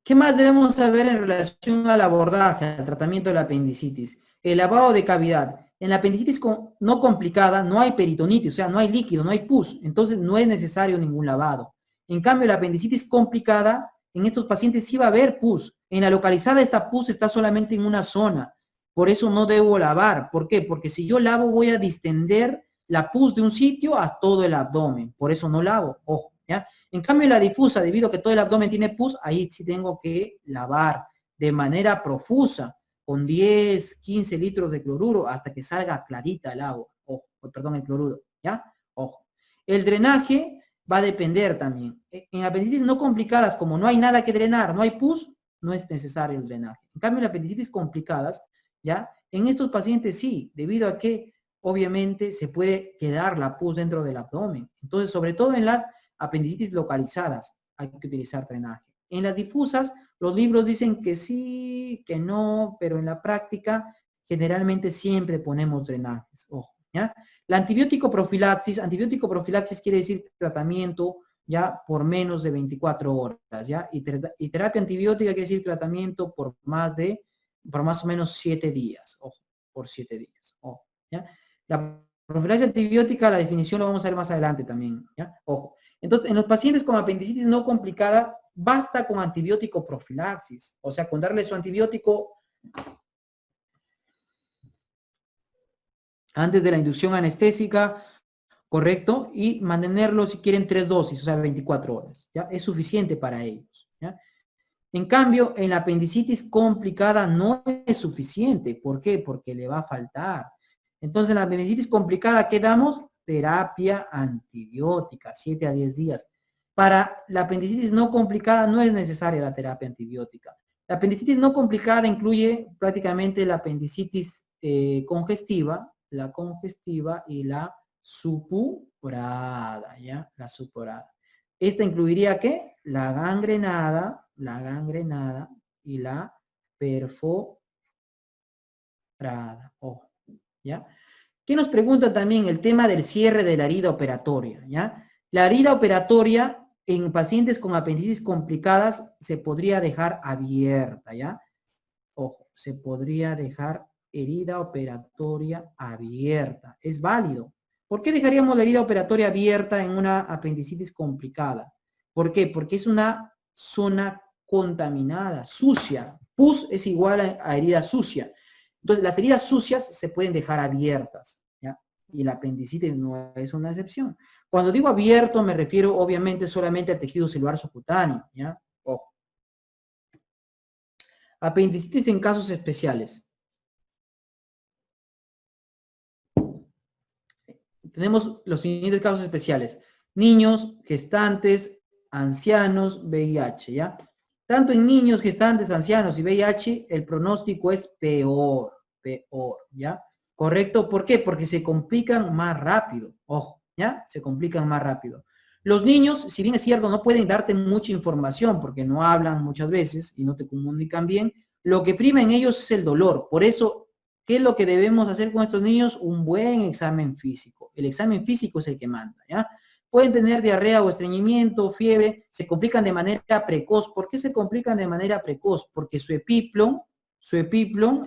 ¿qué más debemos saber en relación al abordaje, al tratamiento de la apendicitis? El lavado de cavidad. En la apendicitis no complicada no hay peritonitis, o sea, no hay líquido, no hay pus, entonces no es necesario ningún lavado. En cambio, la apendicitis complicada, en estos pacientes sí va a haber pus. En la localizada esta pus está solamente en una zona, por eso no debo lavar. ¿Por qué? Porque si yo lavo voy a distender la pus de un sitio a todo el abdomen, por eso no lavo, ojo, ¿ya? En cambio, la difusa, debido a que todo el abdomen tiene pus, ahí sí tengo que lavar de manera profusa, con 10, 15 litros de cloruro, hasta que salga clarita el agua. Ojo, perdón, el cloruro, ¿ya? Ojo. El drenaje va a depender también. En apendicitis no complicadas, como no hay nada que drenar, no hay pus, no es necesario el drenaje. En cambio, en apendicitis complicadas, ¿ya? En estos pacientes sí, debido a que obviamente se puede quedar la pus dentro del abdomen. Entonces, sobre todo en las apendicitis localizadas hay que utilizar drenaje. En las difusas, los libros dicen que sí, que no, pero en la práctica generalmente siempre ponemos drenajes. Ojo, ¿ya? La antibiótico profilaxis quiere decir tratamiento ya por menos de 24 horas, ¿ya? Y terapia antibiótica quiere decir tratamiento por más o menos 7 días, ojo, por 7 días, ojo, ¿ya? La profilaxis antibiótica, la definición lo vamos a ver más adelante también, ¿ya? Ojo. Entonces, en los pacientes con apendicitis no complicada, basta con antibiótico profilaxis, o sea, con darle su antibiótico antes de la inducción anestésica, ¿correcto? Y mantenerlo, si quieren, 3 dosis, o sea, 24 horas, ¿ya? Es suficiente para ellos, ¿ya? En cambio, en la apendicitis complicada no es suficiente. ¿Por qué? Porque le va a faltar. Entonces, en la apendicitis complicada, ¿qué damos? Terapia antibiótica, 7 a 10 días. Para la apendicitis no complicada no es necesaria la terapia antibiótica. La apendicitis no complicada incluye prácticamente la apendicitis congestiva, la congestiva y la supurada, ¿ya? La supurada. Esta incluiría, ¿qué? La gangrenada y la perforada. Ojo, ¿ya? ¿Qué nos pregunta también? El tema del cierre de la herida operatoria, ¿ya? La herida operatoria en pacientes con apendicitis complicadas se podría dejar abierta, ¿ya? Ojo, se podría dejar herida operatoria abierta. Es válido. ¿Por qué dejaríamos la herida operatoria abierta en una apendicitis complicada? ¿Por qué? Porque es una zona contaminada, sucia. Pus es igual a herida sucia. Entonces, las heridas sucias se pueden dejar abiertas, ¿ya? Y la apendicitis no es una excepción. Cuando digo abierto, me refiero obviamente solamente al tejido celular subcutáneo, ¿ya? Ojo. Apendicitis en casos especiales. Tenemos los siguientes casos especiales. Niños, gestantes, ancianos, VIH, ¿ya? Tanto en niños, gestantes, ancianos y VIH, el pronóstico es peor, ¿ya? ¿Correcto? ¿Por qué? Porque se complican más rápido, ojo, ¿ya? Se complican más rápido. Los niños, si bien es cierto, no pueden darte mucha información porque no hablan muchas veces y no te comunican bien, lo que prima en ellos es el dolor. Por eso, ¿qué es lo que debemos hacer con estos niños? Un buen examen físico. El examen físico es el que manda, ¿ya? Pueden tener diarrea o estreñimiento, fiebre, se complican de manera precoz. ¿Por qué se complican de manera precoz? Porque su epiplon,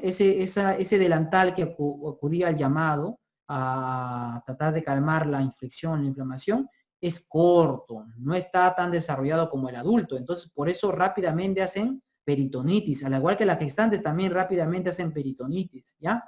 ese delantal que acudía al llamado a tratar de calmar la infección, la inflamación, es corto, no está tan desarrollado como el adulto. Entonces, por eso rápidamente hacen peritonitis, al igual que las gestantes también rápidamente hacen peritonitis, ¿ya?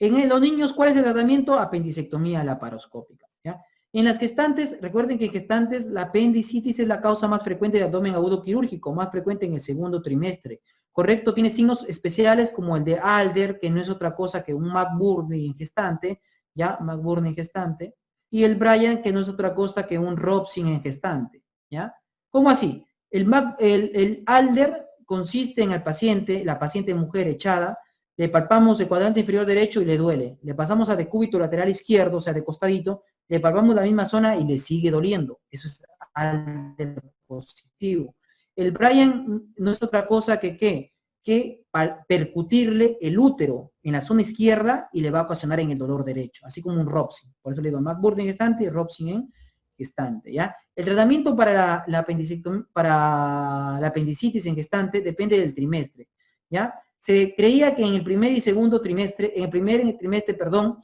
En los niños, ¿cuál es el tratamiento? Apendicectomía laparoscópica, ¿ya? En las gestantes, recuerden que en gestantes la apendicitis es la causa más frecuente de abdomen agudo quirúrgico, más frecuente en el segundo trimestre, ¿correcto? Tiene signos especiales como el de Alder, que no es otra cosa que un McBurney en gestante, ¿ya? McBurney en gestante, y el Bryan, que no es otra cosa que un Robson en gestante, ¿ya? ¿Cómo así? El Alder consiste en el paciente, la paciente mujer echada, le palpamos el cuadrante inferior derecho y le duele. Le pasamos a decúbito lateral izquierdo, o sea, de costadito, le palpamos la misma zona y le sigue doliendo. Eso es Alder positivo. El Bryan no es otra cosa que ¿qué? Que percutirle el útero en la zona izquierda y le va a ocasionar en el dolor derecho, así como un Robson. Por eso le digo McBurney en gestante y Robson en gestante, ¿ya? El tratamiento para la apendicitis en gestante depende del trimestre, ¿ya? Se creía que en el primer y segundo trimestre, en el primer trimestre, perdón,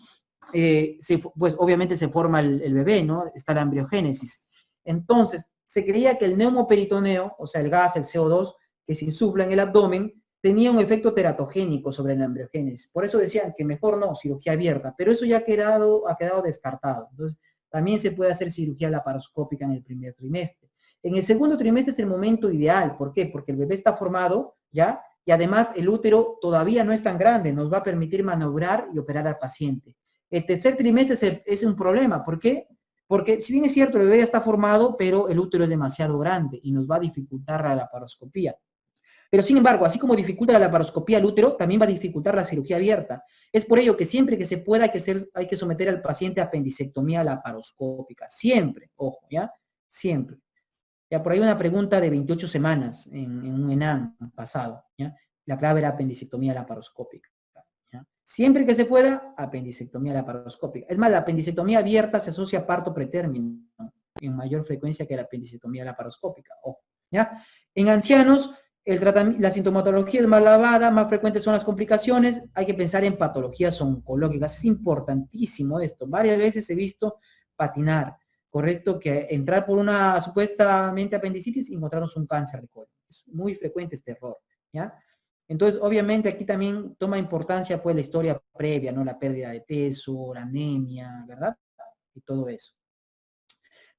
pues obviamente se forma el bebé, ¿no? Está la embriogénesis. Entonces, se creía que el neumoperitoneo, o sea, el gas, el CO2, que se insufla en el abdomen, tenía un efecto teratogénico sobre la embriogénesis. Por eso decían que mejor no, cirugía abierta, pero eso ya ha quedado descartado. Entonces, también se puede hacer cirugía laparoscópica en el primer trimestre. En el segundo trimestre es el momento ideal. ¿Por qué? Porque el bebé está formado, ¿ya? Y además el útero todavía no es tan grande, nos va a permitir maniobrar y operar al paciente. El tercer trimestre es un problema. ¿Por qué? Porque si bien es cierto, el bebé ya está formado, pero el útero es demasiado grande y nos va a dificultar la laparoscopía. Pero sin embargo, así como dificulta la laparoscopía al útero, también va a dificultar la cirugía abierta. Es por ello que siempre que se pueda hay que someter al paciente a apendicectomía laparoscópica. Siempre, ojo, ¿ya? Siempre. Ya por ahí una pregunta de 28 semanas en un ENAM pasado, ¿ya? La clave era apendicectomía laparoscópica, ¿ya? Siempre que se pueda, apendicectomía laparoscópica. Es más, la apendicectomía abierta se asocia a parto pretérmino, ¿no? En mayor frecuencia que la apendicectomía laparoscópica, ojo, ¿ya? En ancianos, la sintomatología es más lavada, más frecuentes son las complicaciones, hay que pensar en patologías oncológicas, es importantísimo esto. Varias veces he visto patinar, correcto, que entrar por una supuestamente apendicitis y encontrarnos un cáncer de colon. Es muy frecuente este error, ¿ya? Entonces, obviamente, aquí también toma importancia, pues, la historia previa, ¿no? La pérdida de peso, la anemia, ¿verdad? Y todo eso.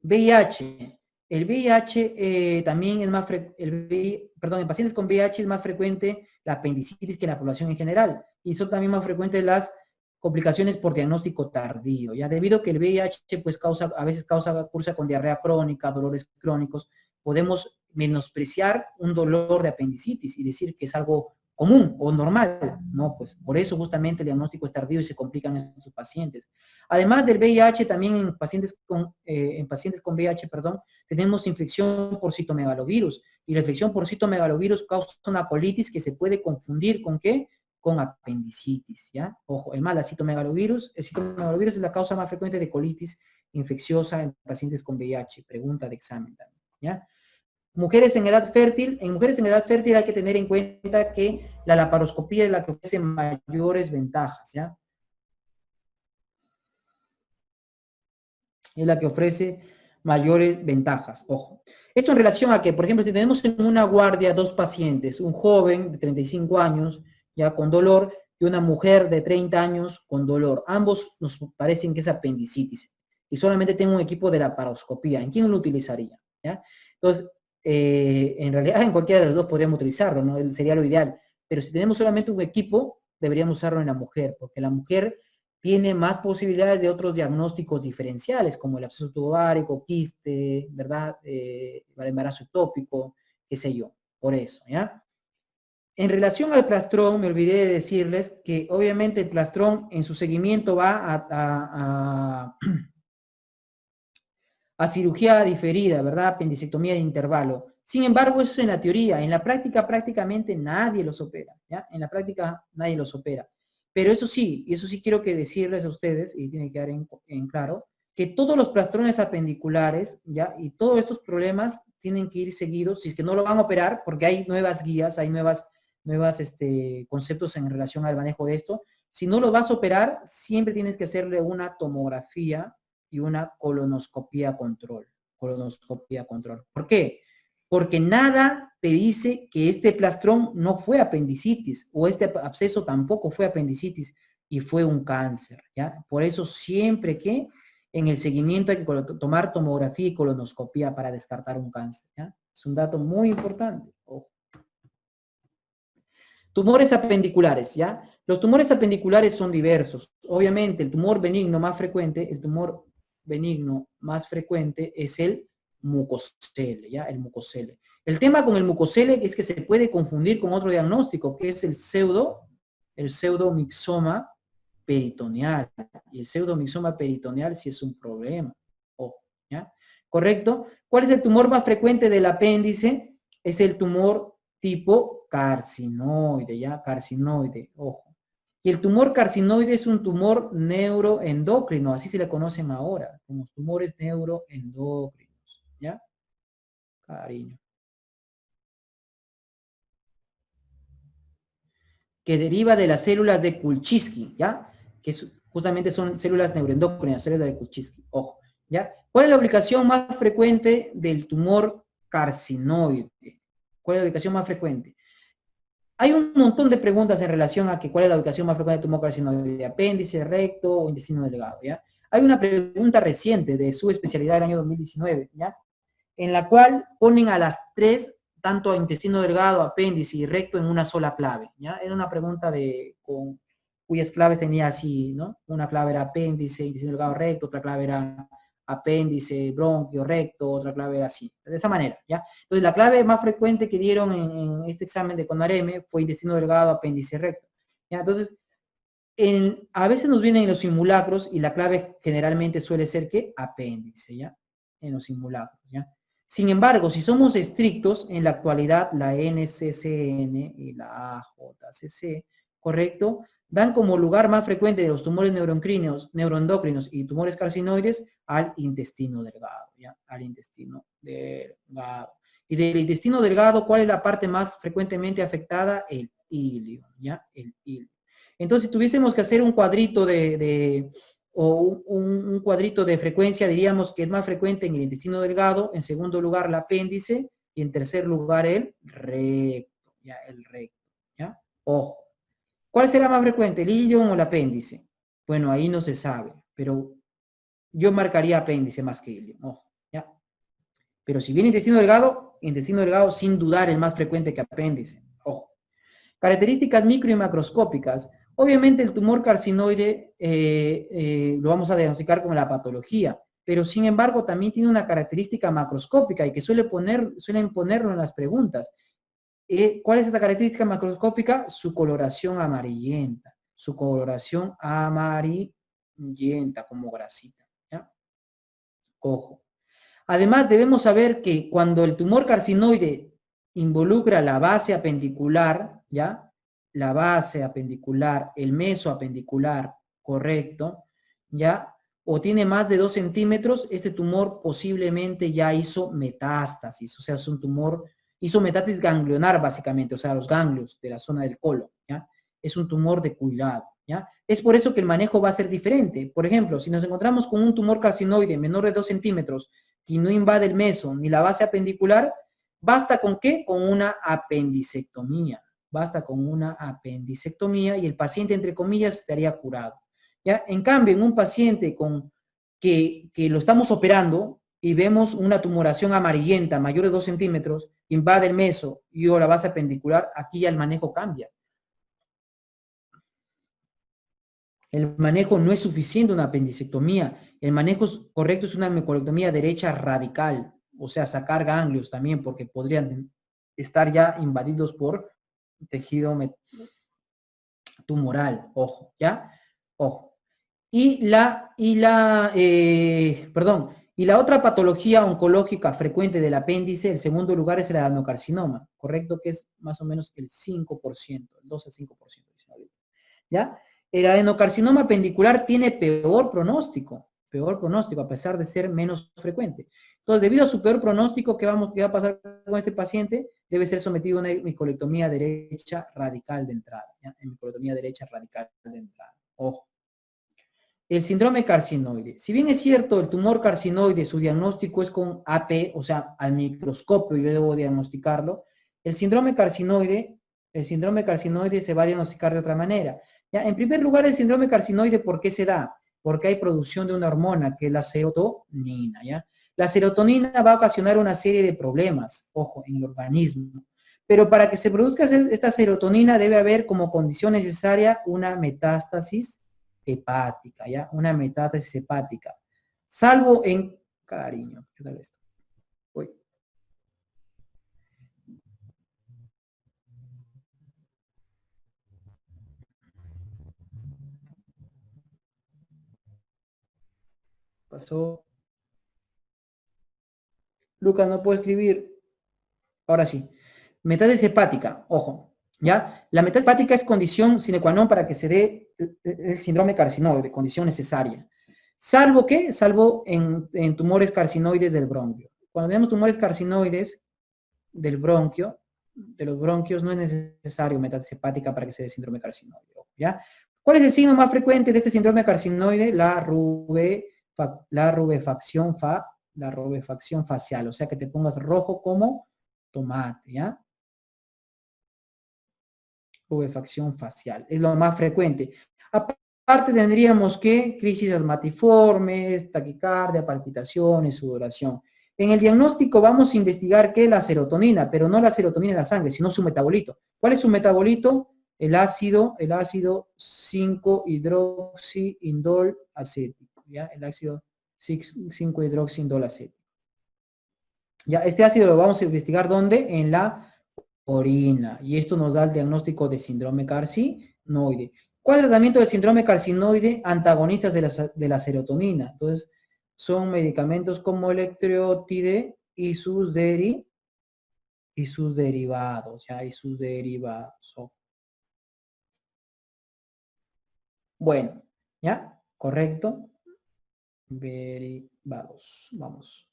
VIH. El VIH también es más en pacientes con VIH es más frecuente la apendicitis que en la población en general. Y son también más frecuentes las complicaciones por diagnóstico tardío, ya debido a que el VIH pues a veces cursa con diarrea crónica, dolores crónicos, podemos menospreciar un dolor de apendicitis y decir que es algo común o normal, no, pues por eso justamente el diagnóstico es tardío y se complican estos pacientes. Además del VIH, también en pacientes con VIH, perdón, tenemos infección por citomegalovirus, y la infección por citomegalovirus causa una colitis que se puede confundir ¿con qué? Con apendicitis, ¿ya? Ojo, el citomegalovirus es la causa más frecuente de colitis infecciosa en pacientes con VIH, pregunta de examen también, ¿ya? Mujeres en edad fértil, en mujeres en edad fértil hay que tener en cuenta que la laparoscopía es la que ofrece mayores ventajas, ¿ya? es la que ofrece mayores ventajas, ojo. Esto en relación a que, por ejemplo, si tenemos en una guardia dos pacientes, un joven de 35 años ya con dolor y una mujer de 30 años con dolor, ambos nos parecen que es apendicitis y solamente tengo un equipo de laparoscopía, ¿en quién lo utilizaría? ¿Ya? Entonces, en realidad en cualquiera de los dos podríamos utilizarlo, ¿no? Sería lo ideal, pero si tenemos solamente un equipo, deberíamos usarlo en la mujer, porque la mujer tiene más posibilidades de otros diagnósticos diferenciales, como el absceso tubovárico, quiste, ¿verdad? El embarazo ectópico, qué sé yo, por eso, ¿ya? En relación al plastrón, me olvidé de decirles que obviamente el plastrón en su seguimiento va a cirugía diferida, ¿verdad? Apendicectomía de intervalo. Sin embargo, eso es en la teoría. En la práctica prácticamente nadie los opera, ¿ya? En la práctica nadie los opera. Pero eso sí, y eso sí quiero que decirles a ustedes, y tiene que quedar en claro, que todos los plastrones apendiculares, ¿ya? Y todos estos problemas tienen que ir seguidos, si es que no lo van a operar, porque hay nuevas guías, hay nuevas conceptos en relación al manejo de esto. Si no lo vas a operar, siempre tienes que hacerle una tomografía y una colonoscopía control. Colonoscopía control. ¿Por qué? Porque nada te dice que este plastrón no fue apendicitis o este absceso tampoco fue apendicitis y fue un cáncer, ¿ya? Por eso siempre que en el seguimiento hay que tomar tomografía y colonoscopía para descartar un cáncer, ¿ya? Es un dato muy importante. Ojo. Tumores apendiculares, ¿ya? Los tumores apendiculares son diversos. Obviamente, el tumor benigno más frecuente, es el mucosele, ¿ya? El mucosele. El tema con el mucosele es que se puede confundir con otro diagnóstico, que es el pseudomixoma peritoneal. Y el pseudomixoma peritoneal sí es un problema. Ojo, ¿ya? ¿Correcto? ¿Cuál es el tumor más frecuente del apéndice? Es el tumor tipo carcinoide, ¿ya? Carcinoide, ojo. Y el tumor carcinoide es un tumor neuroendocrino, así se le conocen ahora, como tumores neuroendocrinos, ¿ya? Cariño. Que deriva de las células de Kulczycki, ¿ya? Que justamente son células neuroendocrinas, células de Kulczycki, ojo, ¿ya? ¿Cuál es la ubicación más frecuente del tumor carcinoide? ¿Cuál es la ubicación más frecuente? Hay un montón de preguntas en relación a que cuál es la ubicación más frecuente de tumor carcinoide, de apéndice, recto o intestino delgado, ¿ya? Hay una pregunta reciente de su especialidad del año 2019, ¿ya? En la cual ponen a las tres, tanto a intestino delgado, apéndice y recto, en una sola clave, ¿ya? Era una pregunta cuyas claves tenía así, ¿no? Una clave era apéndice, intestino delgado, recto, otra clave era apéndice, bronquio, recto, otra clave era así, de esa manera, ¿ya? Entonces, la clave más frecuente que dieron en este examen de CONAREME fue intestino delgado, apéndice, recto, ¿ya? Entonces, a veces nos vienen en los simulacros y la clave generalmente suele ser que apéndice, ¿ya? En los simulacros, ¿ya? Sin embargo, si somos estrictos, en la actualidad la NCCN y la AJCC, ¿correcto? Dan como lugar más frecuente de los tumores neuroendocrinos y tumores carcinoides al intestino delgado, ¿ya? Al intestino delgado. Y del intestino delgado, ¿cuál es la parte más frecuentemente afectada? El ilio, ¿ya? El ilio. Entonces, si tuviésemos que hacer un cuadrito un cuadrito de frecuencia, diríamos que es más frecuente en el intestino delgado, en segundo lugar el apéndice, y en tercer lugar el recto, ¿ya? El recto, ¿ya? Ojo. ¿Cuál será más frecuente, el ilion o el apéndice? Bueno, ahí no se sabe, pero yo marcaría apéndice más que ilion, ojo, ¿ya? Pero si viene intestino delgado sin dudar es más frecuente que apéndice, ojo. Características micro y macroscópicas. Obviamente el tumor carcinoide lo vamos a diagnosticar con la patología, pero sin embargo también tiene una característica macroscópica y que suelen ponerlo en las preguntas. ¿Cuál es esta característica macroscópica? Su coloración amarillenta. Su coloración amarillenta como grasita, ¿ya? Ojo. Además debemos saber que cuando el tumor carcinoide involucra la base apendicular, ¿ya? La base apendicular, el mesoapendicular, correcto, ¿ya? O tiene más de 2 centímetros, este tumor posiblemente ya hizo metástasis, o sea, es un tumor, hizo metástasis ganglionar básicamente, o sea, los ganglios de la zona del colon, ¿ya? Es un tumor de cuidado, ¿ya? Es por eso que el manejo va a ser diferente. Por ejemplo, si nos encontramos con un tumor carcinoide menor de 2 centímetros que no invade el meso ni la base apendicular, ¿basta con qué? Con una apendicectomía. Basta con una apendicectomía y el paciente, entre comillas, estaría curado. ¿Ya? En cambio, en un paciente que lo estamos operando y vemos una tumoración amarillenta mayor de 2 centímetros, invade el meso y o la base apendicular, aquí ya el manejo cambia. El manejo no es suficiente una apendicectomía. El manejo correcto es una mecolectomía derecha radical, o sea, sacar ganglios también, porque podrían estar ya invadidos por tejido tumoral. Ojo, ¿ya? Ojo. Y la otra patología oncológica frecuente del apéndice, el segundo lugar es el adenocarcinoma, ¿correcto? Que es más o menos el 5%, el 2 al 5%. ¿Ya? El adenocarcinoma apendicular tiene peor pronóstico, a pesar de ser menos frecuente. Entonces, debido a su peor pronóstico, ¿qué va a pasar con este paciente? Debe ser sometido a una micolectomía derecha radical de entrada, ¿ya? En micolectomía derecha radical de entrada. Ojo. El síndrome carcinoide. Si bien es cierto, el tumor carcinoide, su diagnóstico es con AP, o sea, al microscopio yo debo diagnosticarlo, el síndrome carcinoide se va a diagnosticar de otra manera. ¿Ya? En primer lugar, el síndrome carcinoide, ¿por qué se da? Porque hay producción de una hormona, que es la serotonina, ¿ya? La serotonina va a ocasionar una serie de problemas, ojo, en el organismo. Pero para que se produzca esta serotonina debe haber como condición necesaria una metástasis hepática, ¿ya? Una metástasis hepática. Salvo en... Cariño, ¿qué tal esto? Uy. Pasó. Lucas, no puedo escribir. Ahora sí. Metástasis hepática, ojo, ¿ya? La metástasis hepática es condición sine qua non para que se dé el síndrome carcinoide, condición necesaria. ¿Salvo qué? Salvo en tumores carcinoides del bronquio. Cuando tenemos tumores carcinoides del bronquio, de los bronquios, no es necesario metástasis hepática para que se dé síndrome carcinoide, ¿ya? ¿Cuál es el signo más frecuente de este síndrome carcinoide? La rubefacción facial, o sea que te pongas rojo como tomate, ¿ya? Rubefacción facial, es lo más frecuente. Aparte tendríamos que crisis asmatiformes, taquicardia, palpitaciones, sudoración. En el diagnóstico vamos a investigar qué es la serotonina, pero no la serotonina en la sangre, sino su metabolito. ¿Cuál es su metabolito? El ácido 5-hidroxiindol acético, ¿ya? El ácido 5-hidroxiindol acético. Ya, este ácido lo vamos a investigar ¿dónde? En la orina. Y esto nos da el diagnóstico de síndrome carcinoide. ¿Cuál es el tratamiento del síndrome carcinoide? Antagonistas de la serotonina. Entonces, son medicamentos como electrotiide y sus derivados, ¿ya? Y sus derivados. Bueno, ¿ya? Correcto. Derivados. Vamos.